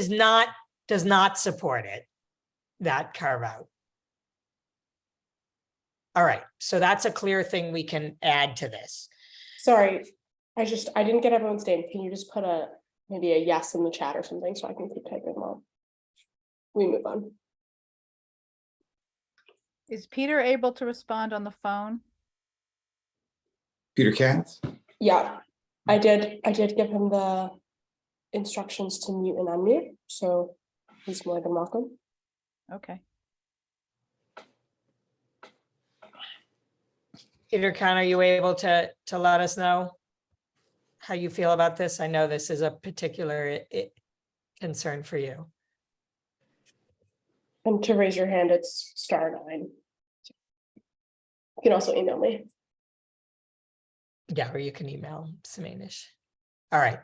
does not support it, that carve out? All right, so that's a clear thing we can add to this. Sorry, I didn't get everyone's name. Can you just put maybe a yes in the chat or something so I can keep typing while we move on? Is Peter able to respond on the phone? Peter Katz? Yeah, I did give him the instructions to mute and unmute, so he's more than welcome. Okay. Peter Khan, are you able to let us know how you feel about this? I know this is a particular concern for you. And to raise your hand, it's *9. You can also email me. Yeah, or you can email Samanish. All right.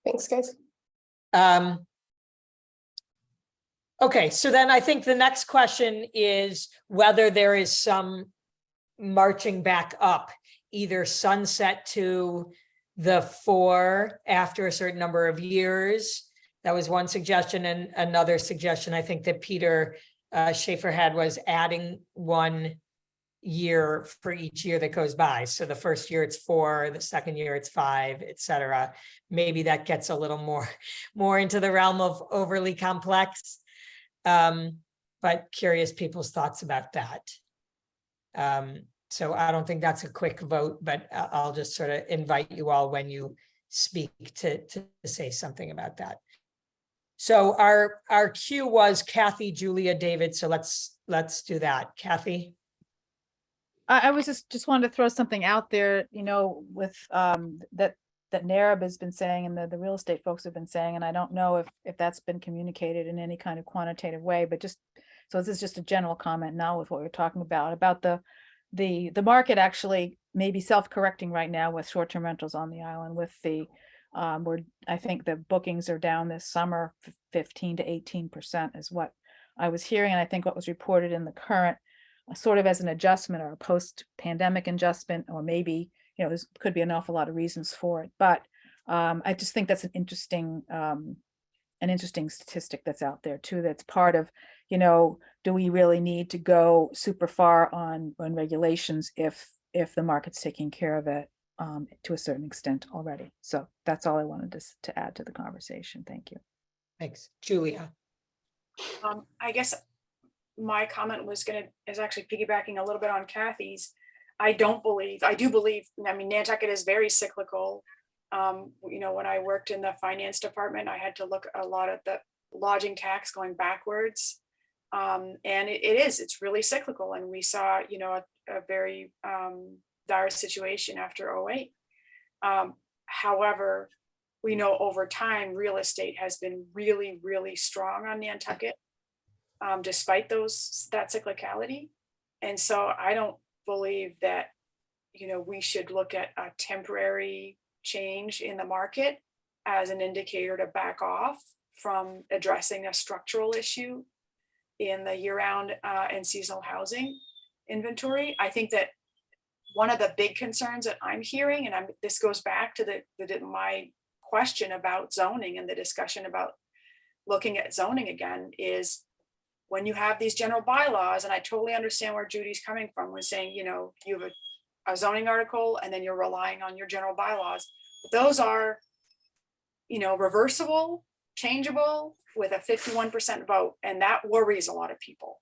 Thanks, guys. Okay, so then I think the next question is whether there is some marching back up, either sunset to the 4 after a certain number of years. That was one suggestion, and another suggestion I think that Peter Schaefer had was adding 1 year for each year that goes by. So the first year it's 4, the second year it's 5, etc. Maybe that gets a little more into the realm of overly complex. But curious people's thoughts about that. So I don't think that's a quick vote, but I'll just sort of invite you all when you speak to say something about that. So our cue was Kathy, Julia, David. So let's do that. Kathy. I was just wanted to throw something out there, you know, with that NARAB has been saying and the real estate folks have been saying, and I don't know if that's been communicated in any kind of quantitative way, but just, so this is just a general comment now with what we're talking about the market actually may be self-correcting right now with short-term rentals on the island with the where I think the bookings are down this summer 15 to 18% is what I was hearing, and I think what was reported in the current sort of as an adjustment or a post-pandemic adjustment, or maybe, you know, there's could be an awful lot of reasons for it. But I just think that's an interesting statistic that's out there too. That's part of, you know, do we really need to go super far on regulations if the market's taking care of it to a certain extent already? So that's all I wanted to add to the conversation. Thank you. Thanks. Julia. I guess my comment is actually piggybacking a little bit on Kathy's. I do believe, I mean, Nantucket is very cyclical. You know, when I worked in the finance department, I had to look a lot at the lodging tax going backwards. And it's really cyclical. And we saw, you know, a very dire situation after 2008. However, we know over time, real estate has been really, really strong on Nantucket, despite that cyclicality. And so I don't believe that, you know, we should look at a temporary change in the market as an indicator to back off from addressing a structural issue in the year-round and seasonal housing inventory. I think that one of the big concerns that I'm hearing, and this goes back to my question about zoning and the discussion about looking at zoning again, is when you have these general bylaws, and I totally understand where Judy's coming from, was saying, you know, you have a zoning article and then you're relying on your general bylaws. Those are, you know, reversible, changeable with a 51% vote. And that worries a lot of people,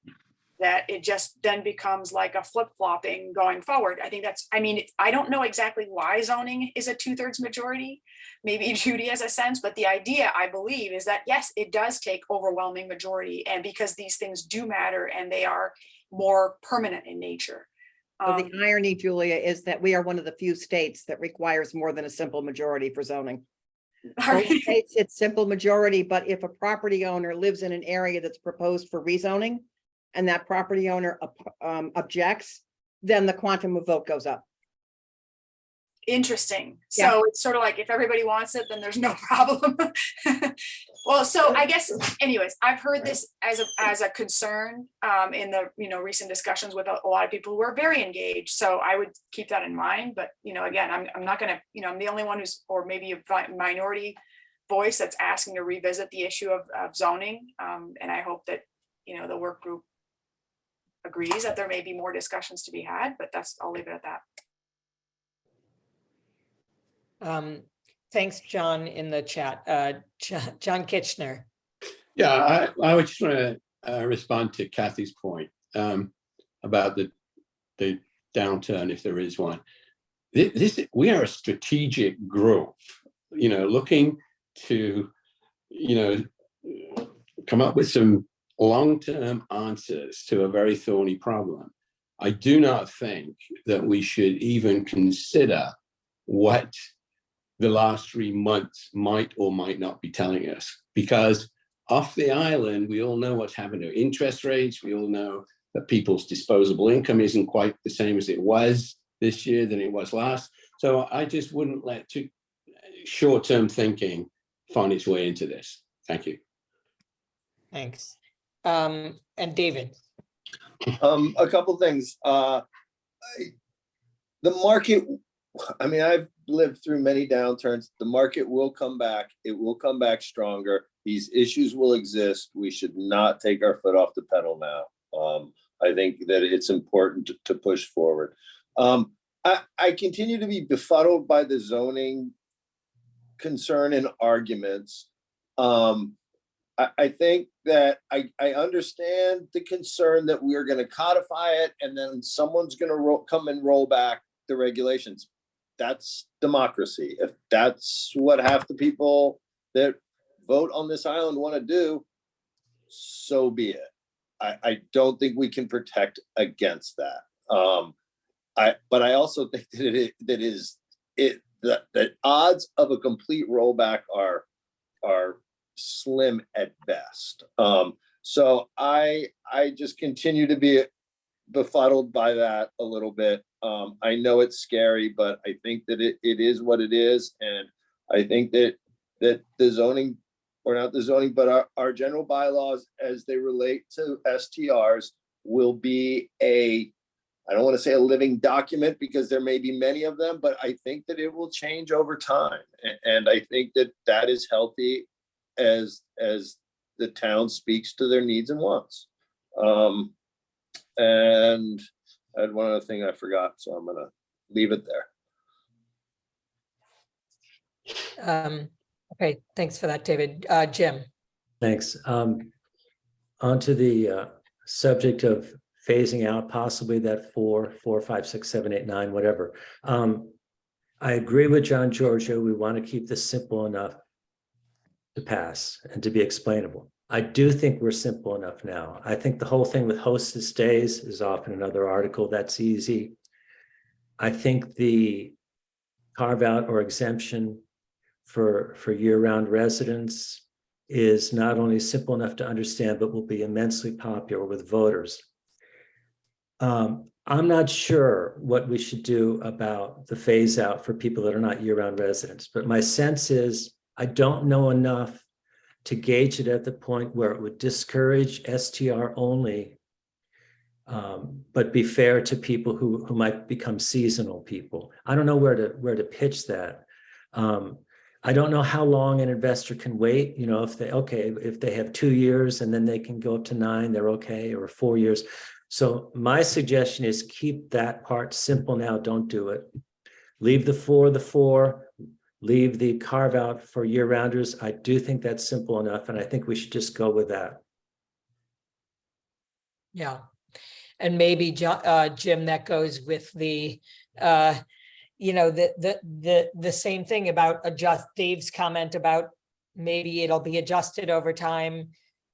that it just then becomes like a flip-flopping going forward. I think I don't know exactly why zoning is a 2/3 majority. Maybe Judy has a sense, but the idea, I believe, is that yes, it does take overwhelming majority, and because these things do matter and they are more permanent in nature. So the irony, Julia, is that we are one of the few states that requires more than a simple majority for zoning. Most states, it's simple majority, but if a property owner lives in an area that's proposed for rezoning and that property owner objects, then the quantum of vote goes up. Interesting. Yeah. So it's sort of like if everybody wants it, then there's no problem. Well, so I guess, anyways, I've heard this as a concern in the, you know, recent discussions with a lot of people who are very engaged. So I would keep that in mind. But, you know, again, I'm not going to, you know, I'm the only one who's, or maybe a minority voice that's asking to revisit the issue of zoning. And I hope that, you know, the work group agrees that there may be more discussions to be had, but I'll leave it at that. Thanks, John, in the chat. John Kitchener. Yeah, I would just want to respond to Kathy's point about the downturn, if there is one. We are a strategic group, you know, looking to, you know, come up with some long-term answers to a very thorny problem. I do not think that we should even consider what the last 3 months might or might not be telling us, because off the island, we all know what's happened to interest rates. We all know that people's disposable income isn't quite the same as it was this year than it was last. So I just wouldn't let short-term thinking find its way into this. Thank you. Thanks. And David. A couple things. The market, I mean, I've lived through many downturns. The market will come back. It will come back stronger. These issues will exist. We should not take our foot off the pedal now. I think that it's important to push forward. I continue to be befuddled by the zoning concern and arguments. I think that I understand the concern that we're going to codify it and then someone's going to come and roll back the regulations. That's democracy. If that's what half the people that vote on this island want to do, so be it. I don't think we can protect against that. But I also think that the odds of a complete rollback are slim at best. So I just continue to be befuddled by that a little bit. I know it's scary, but I think that it is what it is. And I think that the zoning, or not the zoning, but our general bylaws as they relate to STRs will be I don't want to say a living document because there may be many of them, but I think that it will change over time. And I think that that is healthy as the town speaks to their needs and wants. And I had one other thing I forgot, so I'm gonna leave it there. Okay, thanks for that, David. Jim. Thanks. Onto the subject of phasing out possibly that 4, 5, 6, 7, 8, 9, whatever. I agree with John Giorgio. We want to keep this simple enough to pass and to be explainable. I do think we're simple enough now. I think the whole thing with hostess days is often another article. That's easy. I think the carve out or exemption for year-round residents is not only simple enough to understand, but will be immensely popular with voters. I'm not sure what we should do about the phase out for people that are not year-round residents, but my sense is I don't know enough to gauge it at the point where it would discourage STR only, but be fair to people who might become seasonal people. I don't know where to pitch that. I don't know how long an investor can wait. You know, if they have 2 years and then they can go up to 9, they're okay, or 4 years. So my suggestion is keep that part simple now. Don't do it. Leave the 4, leave the carve out for year rounders. I do think that's simple enough. And I think we should just go with that. Yeah. And maybe Jim, that goes with the, the same thing about Dave's comment about maybe it'll be adjusted over time.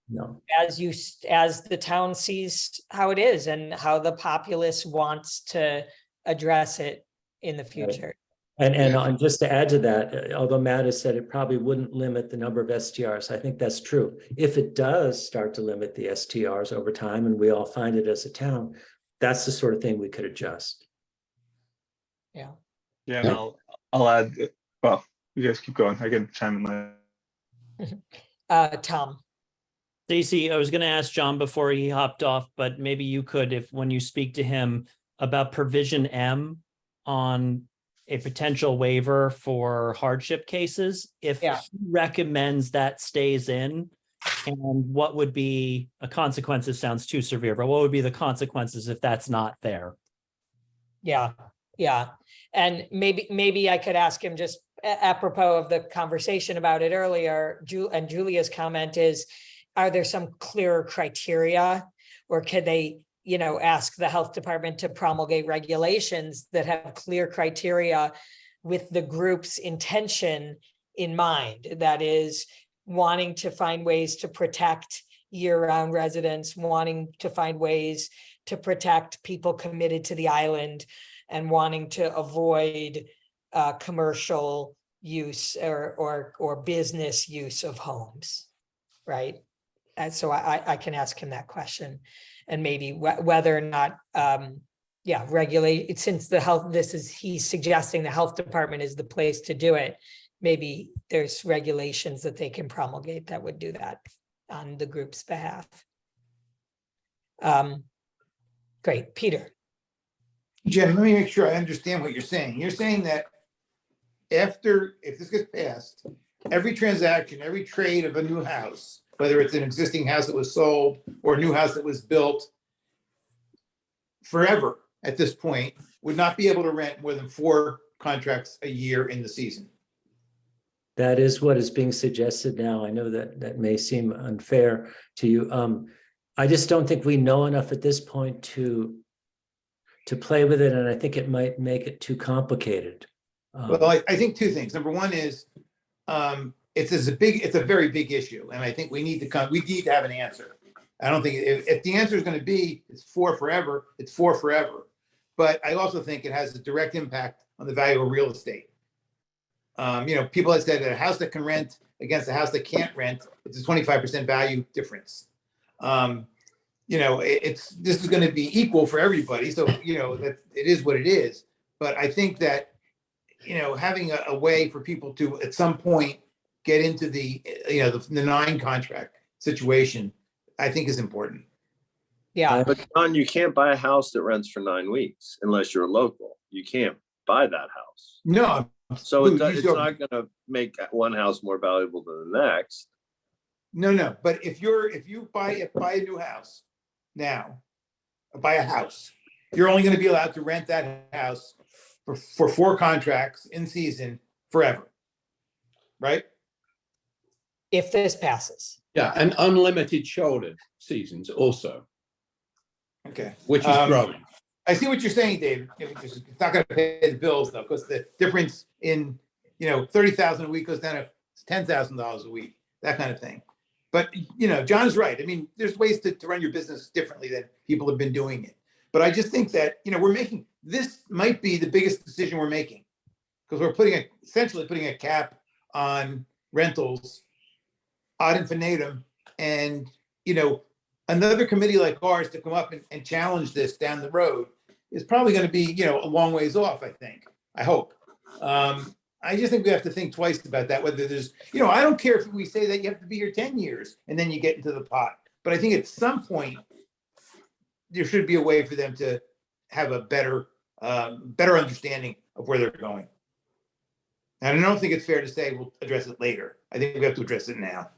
No. As the town sees how it is and how the populace wants to address it in the future. And just to add to that, although Matt has said it probably wouldn't limit the number of STRs, I think that's true. If it does start to limit the STRs over time and we all find it as a town, that's the sort of thing we could adjust. Yeah. Yeah, and I'll add, well, you guys keep going. I can chime in later. Tom. Stacy, I was going to ask John before he hopped off, but maybe you could, when you speak to him about provision M on a potential waiver for hardship cases, if he recommends that stays in, and what would be a consequences sounds too severe, but what would be the consequences if that's not there? Yeah. And maybe I could ask him just apropos of the conversation about it earlier, and Julia's comment is, are there some clearer criteria, or could they, ask the health department to promulgate regulations that have clear criteria with the group's intention in mind? That is, wanting to find ways to protect year-round residents, wanting to find ways to protect people committed to the island, and wanting to avoid commercial use or business use of homes, right? And so I can ask him that question, and maybe whether or not, regulate, since he's suggesting the health department is the place to do it. Maybe there's regulations that they can promulgate that would do that on the group's behalf. Great, Peter. Jen, let me make sure I understand what you're saying. You're saying that if this gets passed, every transaction, every trade of a new house, whether it's an existing house that was sold or a new house that was built, forever at this point, would not be able to rent more than 4 contracts a year in the season. That is what is being suggested now. I know that may seem unfair to you. I just don't think we know enough at this point to play with it, and I think it might make it too complicated. Well, I think 2 things. Number one is, it's a very big issue, and I think we need to have an answer. I don't think if the answer is going to be it's 4 forever, it's 4 forever. But I also think it has a direct impact on the value of real estate. People have said that a house that can rent against a house that can't rent, it's a 25% value difference. This is going to be equal for everybody. So, that it is what it is. But I think that, having a way for people to, at some point, get into the 9 contract situation, I think is important. Yeah, But John, you can't buy a house that rents for 9 weeks unless you're local. You can't buy that house. No. So Lou, it's you not gonna make one house more valuable than the next. No, but if you buy a new house now, buy a house, you're only gonna be allowed to rent that house for 4 contracts in season forever. Right? if this passes. Yeah, and unlimited shoulder seasons also, Okay. which is growing. I see what you're saying, David. It's not gonna pay the bills though, because the difference in, 30,000 a week goes down to $10,000 a week, that kind of thing. But, John's right. I mean, there's ways to run your business differently than people have been doing it. But I just think that, this might be the biggest decision we're making. Because we're essentially putting a cap on rentals ad infinitum. And, another committee like ours to come up and challenge this down the road is probably going to be, a long ways off, I think. I hope. I just think we have to think twice about that, whether there's, I don't care if we say that you have to be here 10 years and then you get into the pot. But I think at some point, there should be a way for them to have a better understanding of where they're going. And I don't think it's fair to say we'll address it later. I think we have to address it now.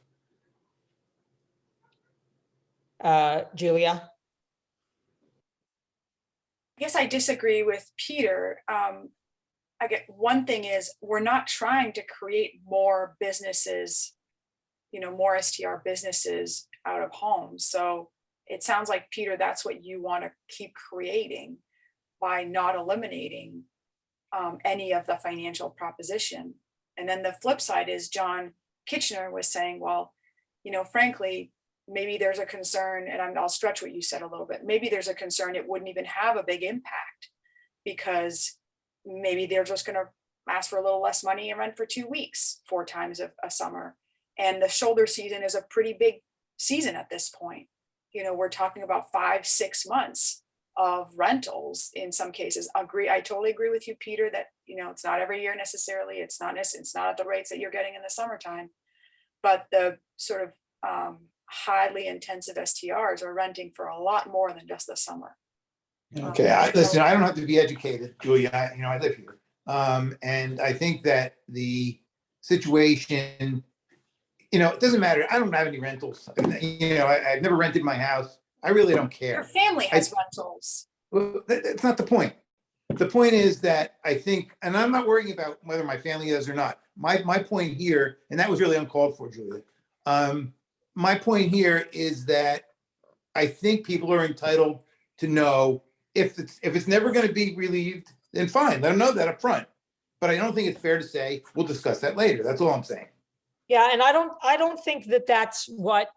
Julia? I guess I disagree with Peter. I get one thing is we're not trying to create more businesses, more STR businesses out of homes. So it sounds like, Peter, that's what you want to keep creating by not eliminating any of the financial proposition. And then the flip side is John Kitchener was saying, well, frankly, maybe there's a concern, and I'll stretch what you said a little bit. Maybe there's a concern it wouldn't even have a big impact because maybe they're just going to ask for a little less money and rent for 2 weeks, 4 times a summer. And the shoulder season is a pretty big season at this point. We're talking about 5-6 months of rentals in some cases. I totally agree with you, Peter, that, it's not every year necessarily. It's not at the rates that you're getting in the summertime, but the sort of highly intensive STRs are renting for a lot more than just the summer. Okay, listen, I don't have to be educated, Julia. I live here. And I think that the situation, it doesn't matter. I don't have any rentals. I've never rented my house. I really don't care. Your family has rentals. Well, that's not the point. The point is that I think, and I'm not worrying about whether my family does or not. My point here, and that was really uncalled for, Julia. My point here is that I think people are entitled to know if it's never going to be relieved, then fine, let them know that up front. But I don't think it's fair to say, we'll discuss that later. That's all I'm saying. Yeah, and I don't think that that's what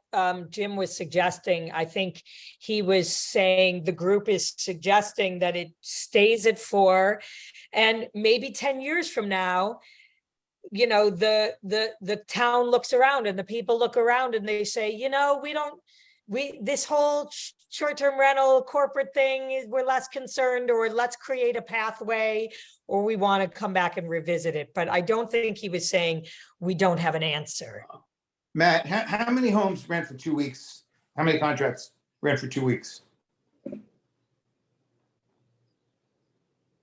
Jim was suggesting. I think he was saying the group is suggesting that it stays at 4, and maybe 10 years from now, the town looks around and the people look around and they say, this whole short-term rental corporate thing we're less concerned, or let's create a pathway, or we want to come back and revisit it. But I don't think he was saying we don't have an answer. Matt, how many homes rent for 2 weeks? How many contracts rent for 2 weeks?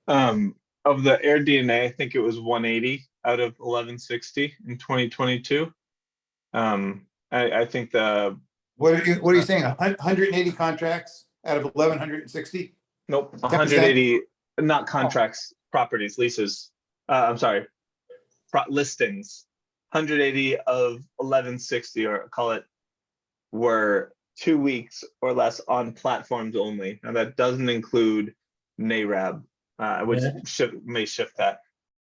Of the Air DNA, I think it was 180 out of 1160 in 2022. I think What are you saying? 180 contracts out of 1,160? Nope, 180, not contracts, properties, leases. I'm sorry, listings. 180 of 1160, or call it, were 2 weeks or less on platforms only. Now that doesn't include NARAB, which may shift that.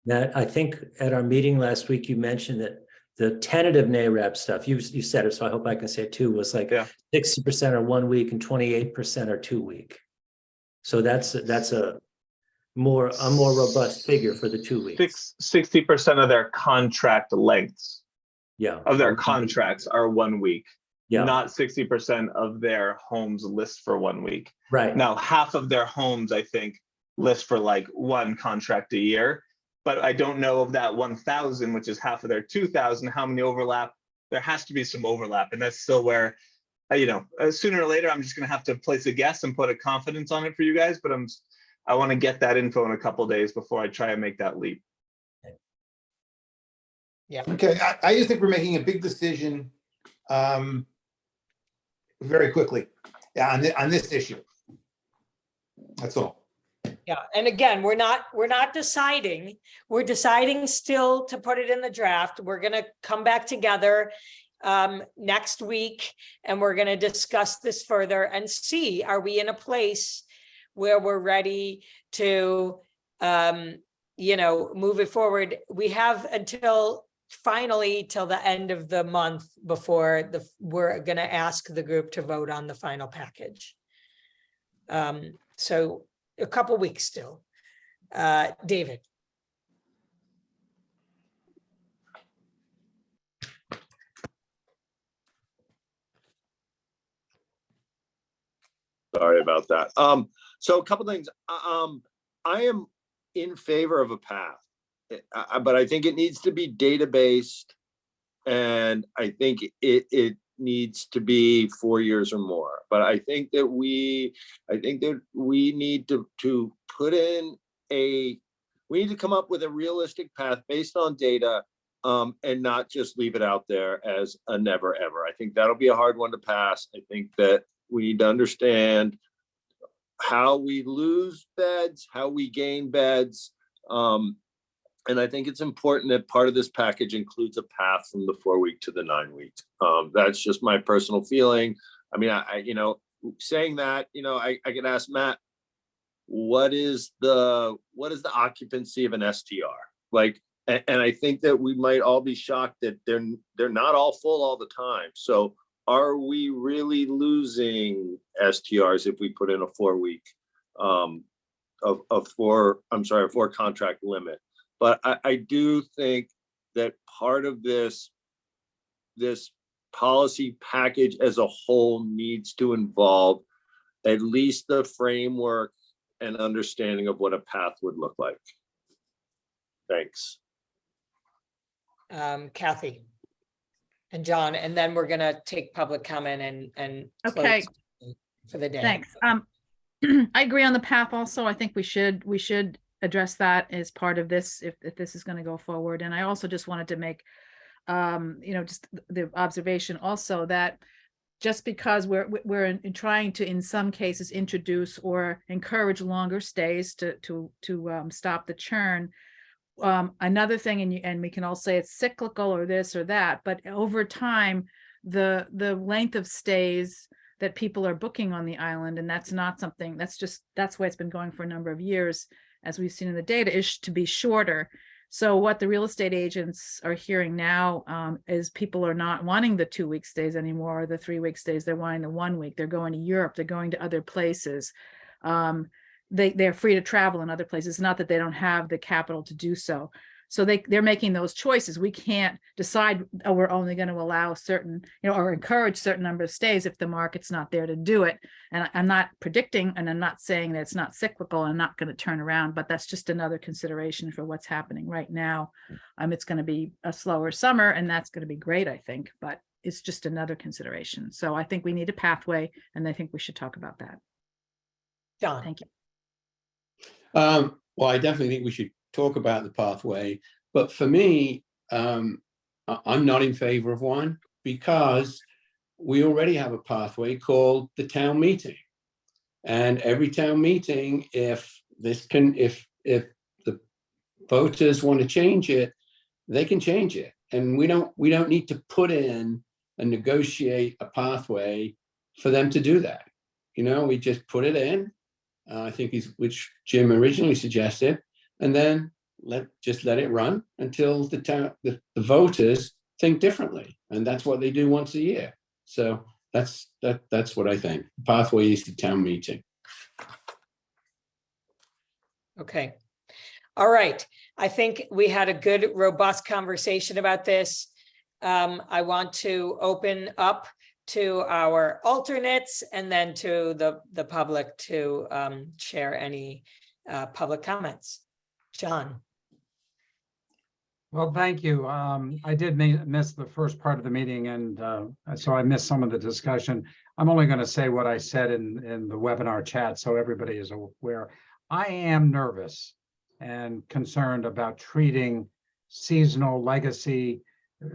Matt, I think at our meeting last week, you mentioned that the tentative NARAB stuff, you said it, so I hope I can say it too, was like 60% are 1 week and 28% are 2 week. So that's a more robust figure for the 2 weeks. 60% of their contract lengths. Yeah. Of their contracts are 1 week. Yeah. Not 60% of their homes list for 1 week. Right. Now, half of their homes, I think, list for like 1 contract a year. But I don't know of that 1,000, which is half of their 2,000, how many overlap. There has to be some overlap. And that's still where sooner or later, I'm just gonna have to place a guess and put a confidence on it for you guys, but I want to get that info in a couple days before I try and make that leap. Yeah. Okay, I just think we're making a big decision very quickly on this issue. That's all. Yeah, and again, we're not deciding. We're deciding still to put it in the draft. We're gonna come back together next week, and we're gonna discuss this further and see, are we in a place where we're ready to move it forward. We have until finally till the end of the month before we're gonna ask the group to vote on the final package. So a couple weeks still. David. Sorry about that. So a couple things. I am in favor of a path, but I think it needs to be data-based, and I think it needs to be 4 years or more. But I think that we need to come up with a realistic path based on data, and not just leave it out there as a never ever. I think that'll be a hard one to pass. I think that we need to understand how we lose beds, how we gain beds. And I think it's important that part of this package includes a path from the 4 week to the 9 week. That's just my personal feeling. I mean, saying that, I could ask Matt, what is the occupancy of an STR? Like, and I think that we might all be shocked that they're not all full all the time. So are we really losing STRs if we put in a 4 week a 4 contract limit? But I do think that part of this policy package as a whole needs to involve at least the framework and understanding of what a path would look like. Thanks. Kathy and John, and then we're gonna take public comment and Okay. close for the day. Thanks. I agree on the path also. I think we should address that as part of this if this is going to go forward. And I also just wanted to make just the observation also that just because we're trying to in some cases introduce or encourage longer stays to stop the churn. Another thing, and we can all say it's cyclical or this or that, but over time, the length of stays that people are booking on the island, and that's not something that's why it's been going for a number of years, as we've seen in the data, is to be shorter. So what the real estate agents are hearing now is people are not wanting the 2 week stays anymore, or the 3 week stays. They're wanting the 1 week. They're going to Europe. They're going to other places. They're free to travel in other places. It's not that they don't have the capital to do so. So they're making those choices. We can't decide, oh, we're only going to allow certain, or encourage certain number of stays if the market's not there to do it. And I'm not predicting, and I'm not saying that it's not cyclical and not going to turn around, but that's just another consideration for what's happening right now. It's going to be a slower summer, and that's going to be great, I think, but it's just another consideration. So I think we need a pathway, and I think we should talk about that. John. Thank you. Well, I definitely think we should talk about the pathway, but for me, I'm not in favor of one because we already have a pathway called the town meeting, and every town meeting, if the voters want to change it, they can change it, and we don't need to put in and negotiate a pathway for them to do that. We just put it in. I think which Jim originally suggested, and then let it run until the voters think differently, and that's what they do once a year. So that's what I think. The pathway is the town meeting. Okay. All right. I think we had a good, robust conversation about this. I want to open up to our alternates and then to the public to share any public comments. John. Well, thank you. I did miss the first part of the meeting, and so I missed some of the discussion. I'm only going to say what I said in the webinar chat, so everybody is aware. I am nervous and concerned about treating seasonal legacy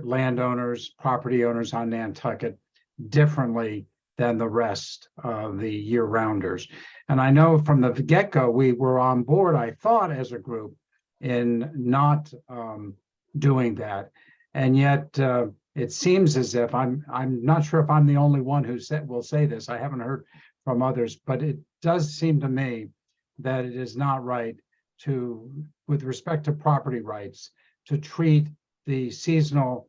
landowners, property owners on Nantucket differently than the rest of the year-rounders. And I know from the get-go, we were on board, I thought, as a group in not doing that. And yet it seems as if I'm not sure if I'm the only one who will say this. I haven't heard from others, but it does seem to me that it is not right to, with respect to property rights, to treat the seasonal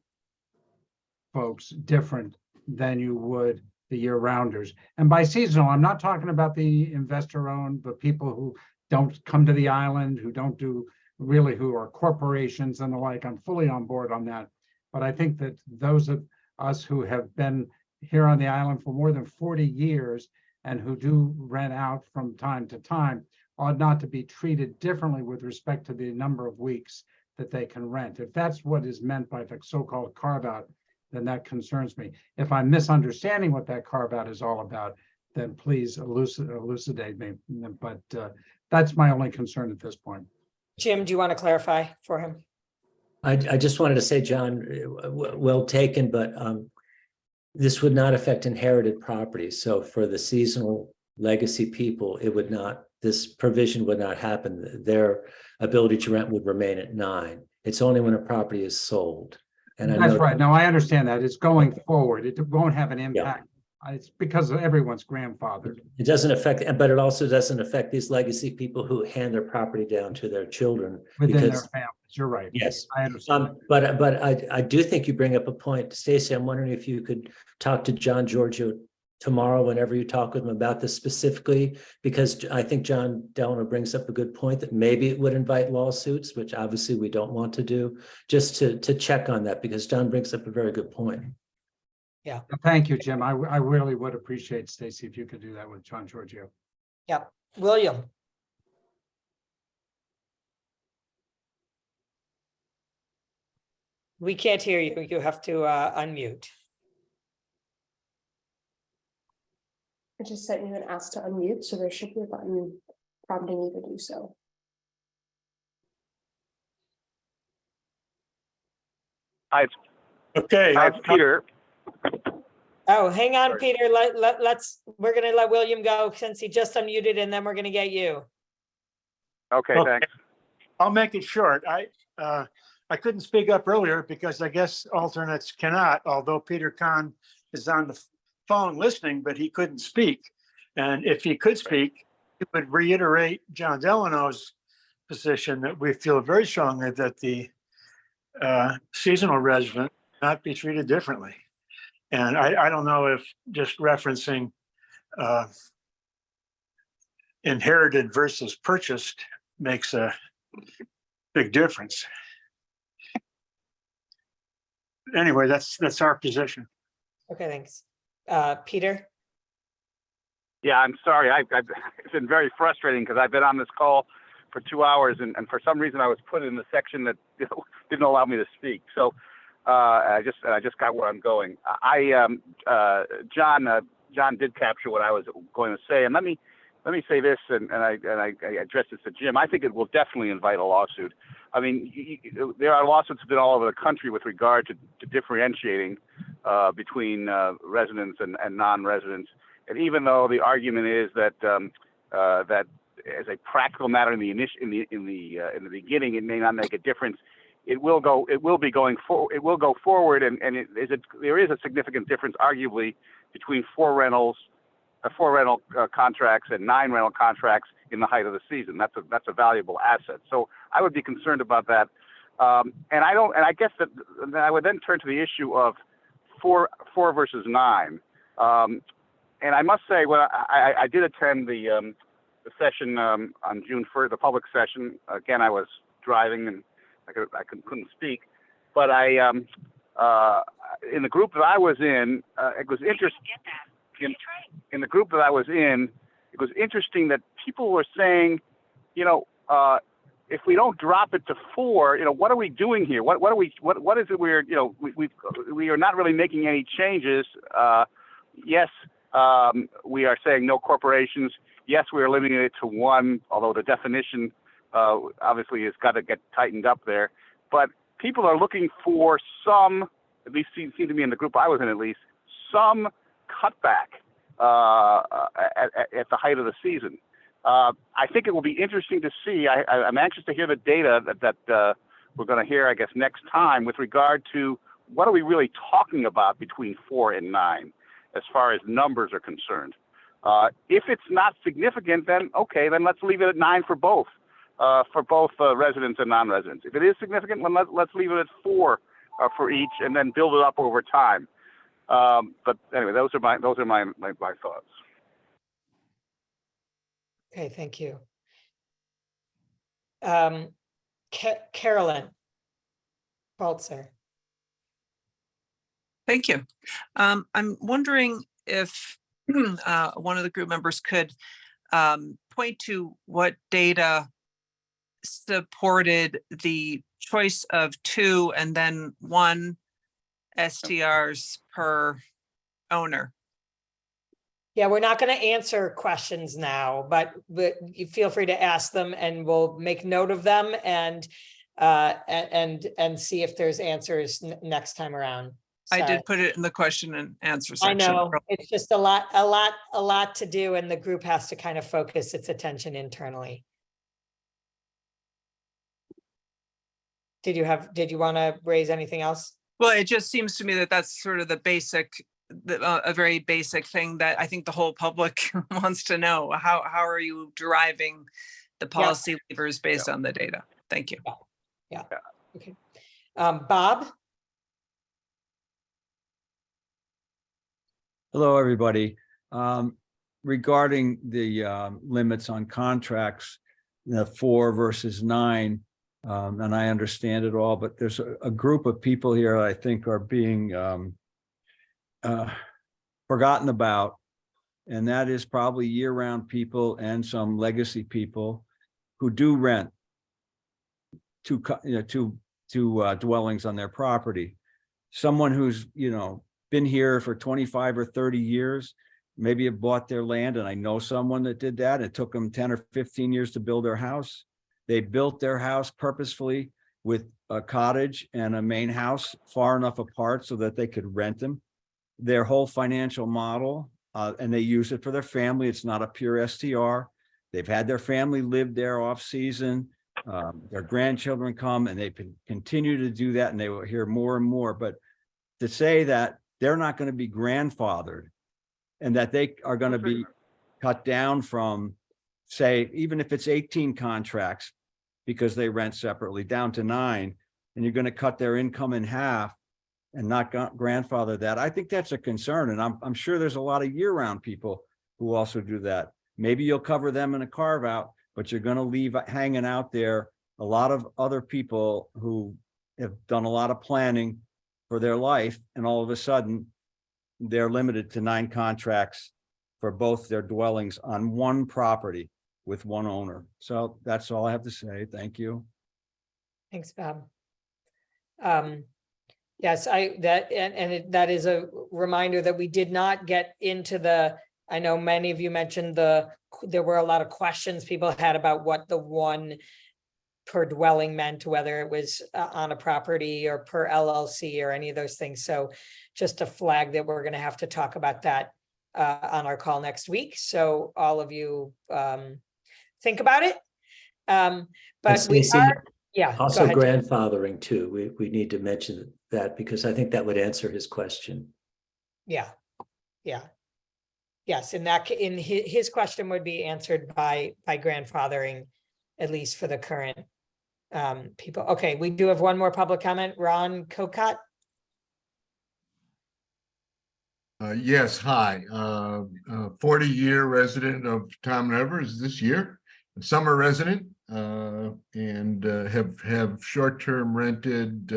folks different than you would the year-rounders. And by seasonal, I'm not talking about the investor-owned, but people who don't come to the island, who don't do really, who are corporations and the like. I'm fully on board on that. But I think that those of us who have been here on the island for more than 40 years and who do rent out from time to time ought not to be treated differently with respect to the number of weeks that they can rent. If that's what is meant by the so-called carve-out, then that concerns me. If I'm misunderstanding what that carve-out is all about, then please elucidate me. But that's my only concern at this point. Jim, do you want to clarify for him? I just wanted to say, John, well taken, but this would not affect inherited properties. So for the seasonal legacy people, it would not, this provision would not happen. Their ability to rent would remain at 9. It's only when a property is sold. And I That's know right. No, I understand that. It's going forward. It won't have an impact. It's because everyone's grandfathered. It doesn't affect, but it also doesn't affect these legacy people who hand their property down to their children. Within their because, families. You're right. yes, I understand. but I do think you bring up a point, Stacey. I'm wondering if you could talk to John Giorgio tomorrow, whenever you talk with him about this specifically, because I think John Delano brings up a good point that maybe it would invite lawsuits, which obviously we don't want to do, just to check on that, because John brings up a very good point. Yeah. Thank you, Jim. I really would appreciate, Stacey, if you could do that with John Giorgio. Yeah. William. We can't hear you. You have to unmute. I just sent you an ask to unmute, so there should be a button prompting you to do so. Hi, Okay. hi, it's Peter. Oh, hang on, Sorry. Peter. We're gonna let William go since he just unmuted, and then we're gonna get you. Okay, Okay. thanks. I'll make it short. I couldn't speak up earlier because I guess alternates cannot, although Peter Kahn is on the phone listening, but he couldn't speak. And if he could speak, he would reiterate John Delano's position that we feel very strongly that the seasonal resident not be treated differently. And I don't know if just referencing inherited versus purchased makes a big difference. Anyway, that's our position. Okay, thanks. Peter? Yeah, I'm sorry. It's been very frustrating because I've been on this call for 2 hours and for some reason I was put in the section that didn't allow me to speak. So I just got where I'm going. John did capture what I was going to say, and let me say this, and I address this to Jim. I think it will definitely invite a lawsuit. I mean, there are lawsuits that have been all over the country with regard to differentiating between residents and non-residents. And even though the argument is that that as a practical matter in the beginning, it may not make a difference. It will go forward, and there is a significant difference, arguably, between 4 rental contracts and 9 rental contracts in the height of the season. That's a valuable asset. So I would be concerned about that. And I guess that I would then turn to the issue of 4 versus 9. And I must say, well, I did attend the session on June 1st, the public session. Again, I was driving and I couldn't speak, but in the group that I was in, it was interesting. In the group that I was in, it was interesting that people were saying, if we don't drop it to 4, what are we doing here? What are we, what is it we're, we are not really making any changes. Yes, we are saying no corporations. Yes, we are limiting it to 1, although the definition obviously has got to get tightened up there. But people are looking for some, at least seemed to me in the group I was in at least, some cutback at the height of the season. I think it will be interesting to see. I'm anxious to hear the data that we're going to hear, I guess, next time with regard to what are we really talking about between 4 and 9 as far as numbers are concerned. If it's not significant, then okay, then let's leave it at 9 for both residents and non-residents. If it is significant, then let's leave it at 4 for each, and then build it up over time. But anyway, those are my thoughts. Okay, thank you. Carolyn Baltzer. Thank you. I'm wondering if one of the group members could point to what data supported the choice of 2 and then 1 STRs per owner. Yeah, we're not going to answer questions now, but you feel free to ask them, and we'll make note of them and see if there's answers next time around. I So, did put it in the question and answer I section. know it's just a lot to do, and the group has to kind of focus its attention internally. Did you want to raise anything else? Well, it just seems to me that that's sort of the basic, a very basic thing that I think the whole public wants to know. How are you deriving the policy levers based on the data? Thank you. Yeah. Okay. Bob? Hello, everybody. Regarding the limits on contracts, 4 versus 9, and I understand it all, but there's a group of people here I think are being forgotten about, and that is probably year-round people and some legacy people who do rent two dwellings on their property. Someone who's been here for 25 or 30 years, maybe have bought their land, and I know someone that did that. It took them 10 or 15 years to build their house. They built their house purposefully with a cottage and a main house far enough apart so that they could rent them. Their whole financial model, and they use it for their family. It's not a pure STR. They've had their family live there off season. Their grandchildren come, and they can continue to do that, and they will hear more and more. But to say that they're not going to be grandfathered and that they are going to be cut down from, say, even if it's 18 contracts because they rent separately, down to 9, and you're going to cut their income in half and not grandfather that, I think that's a concern. And I'm sure there's a lot of year-round people who also do that. Maybe you'll cover them in a carve out, but you're going to leave hanging out there a lot of other people who have done a lot of planning for their life, and all of a sudden they're limited to 9 contracts for both their dwellings on one property with one owner. So that's all I have to say. Thank you. Thanks, Bob. Yes, that is a reminder that we did not get into I know many of you mentioned there were a lot of questions people had about what the 1 per dwelling meant, whether it was on a property or per LLC or any of those things. So just a flag that we're going to have to talk about that on our call next week. So all of you think about it. But we Stacey, are, also go ahead. grandfathering too. We need to mention that because I think that would answer his question. Yeah. Yes, in his question would be answered by grandfathering, at least for the current people. Okay, we do have one more public comment. Ron Cocott. Yes, hi. 40-year resident of Tom Evers this year, summer resident, and have short-term rented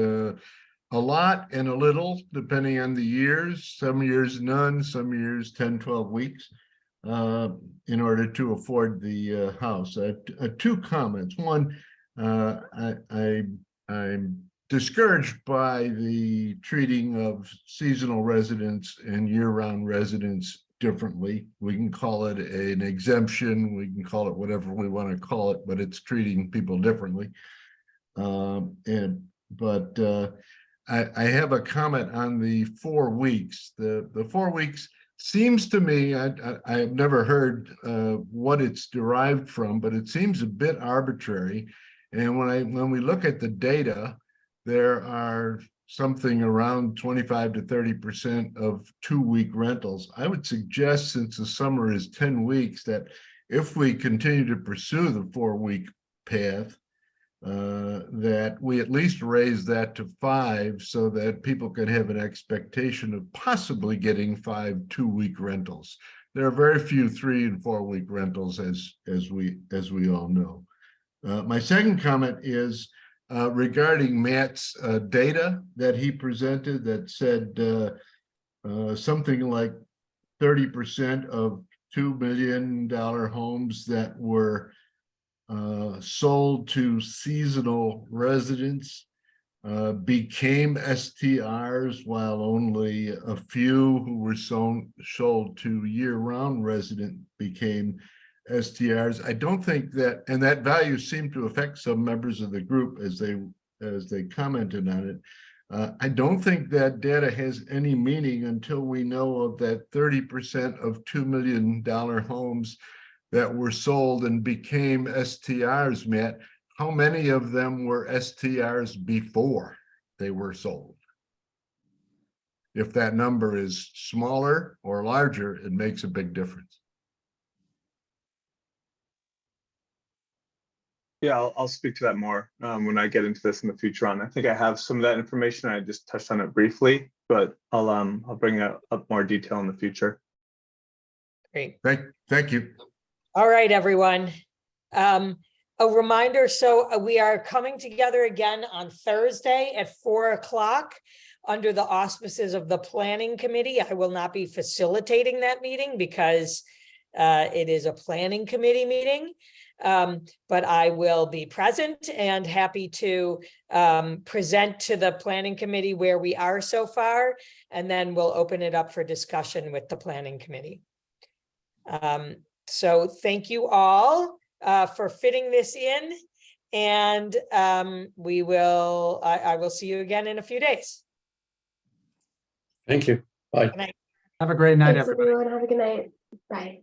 a lot and a little, depending on the years. Some years none, some years 10, 12 weeks, in order to afford the house. 2 comments. One, I'm discouraged by the treating of seasonal residents and year-round residents differently. We can call it an exemption, we can call it whatever we want to call it, but it's treating people differently. I have a comment on the 4 weeks. The 4 weeks seems to me, I have never heard what it's derived from, but it seems a bit arbitrary. And when we look at the data, there are something around 25 to 30% of 2-week rentals. I would suggest, since the summer is 10 weeks, that if we continue to pursue the 4-week path, that we at least raise that to 5 so that people could have an expectation of possibly getting 5 2-week rentals. There are very few 3 and 4-week rentals, as we all know. My second comment is regarding Matt's data that he presented that said something like 30% of $2 million homes that were sold to seasonal residents became STRs, while only a few who were sold to year-round resident became STRs. I don't think that, and that value seemed to affect some members of the group as they commented on it. I don't think that data has any meaning until we know of that 30% of $2 million homes that were sold and became STRs, Matt. How many of them were STRs before they were sold? If that number is smaller or larger, it makes a big difference. Yeah, I'll speak to that more when I get into this in the future on. I think I have some of that information. I just touched on it briefly, but I'll bring up more detail in the future. Great. Thank you. All right, everyone. A reminder, so we are coming together again on Thursday at 4 o'clock under the auspices of the Planning Committee. I will not be facilitating that meeting because it is a Planning Committee meeting. But I will be present and happy to present to the Planning Committee where we are so far, and then we'll open it up for discussion with the Planning Committee. So thank you all for fitting this in, and I will see you again in a few days. Thank you. Bye. Good night. Have a great night, Thanks, everybody. everyone. Have a good night. Bye.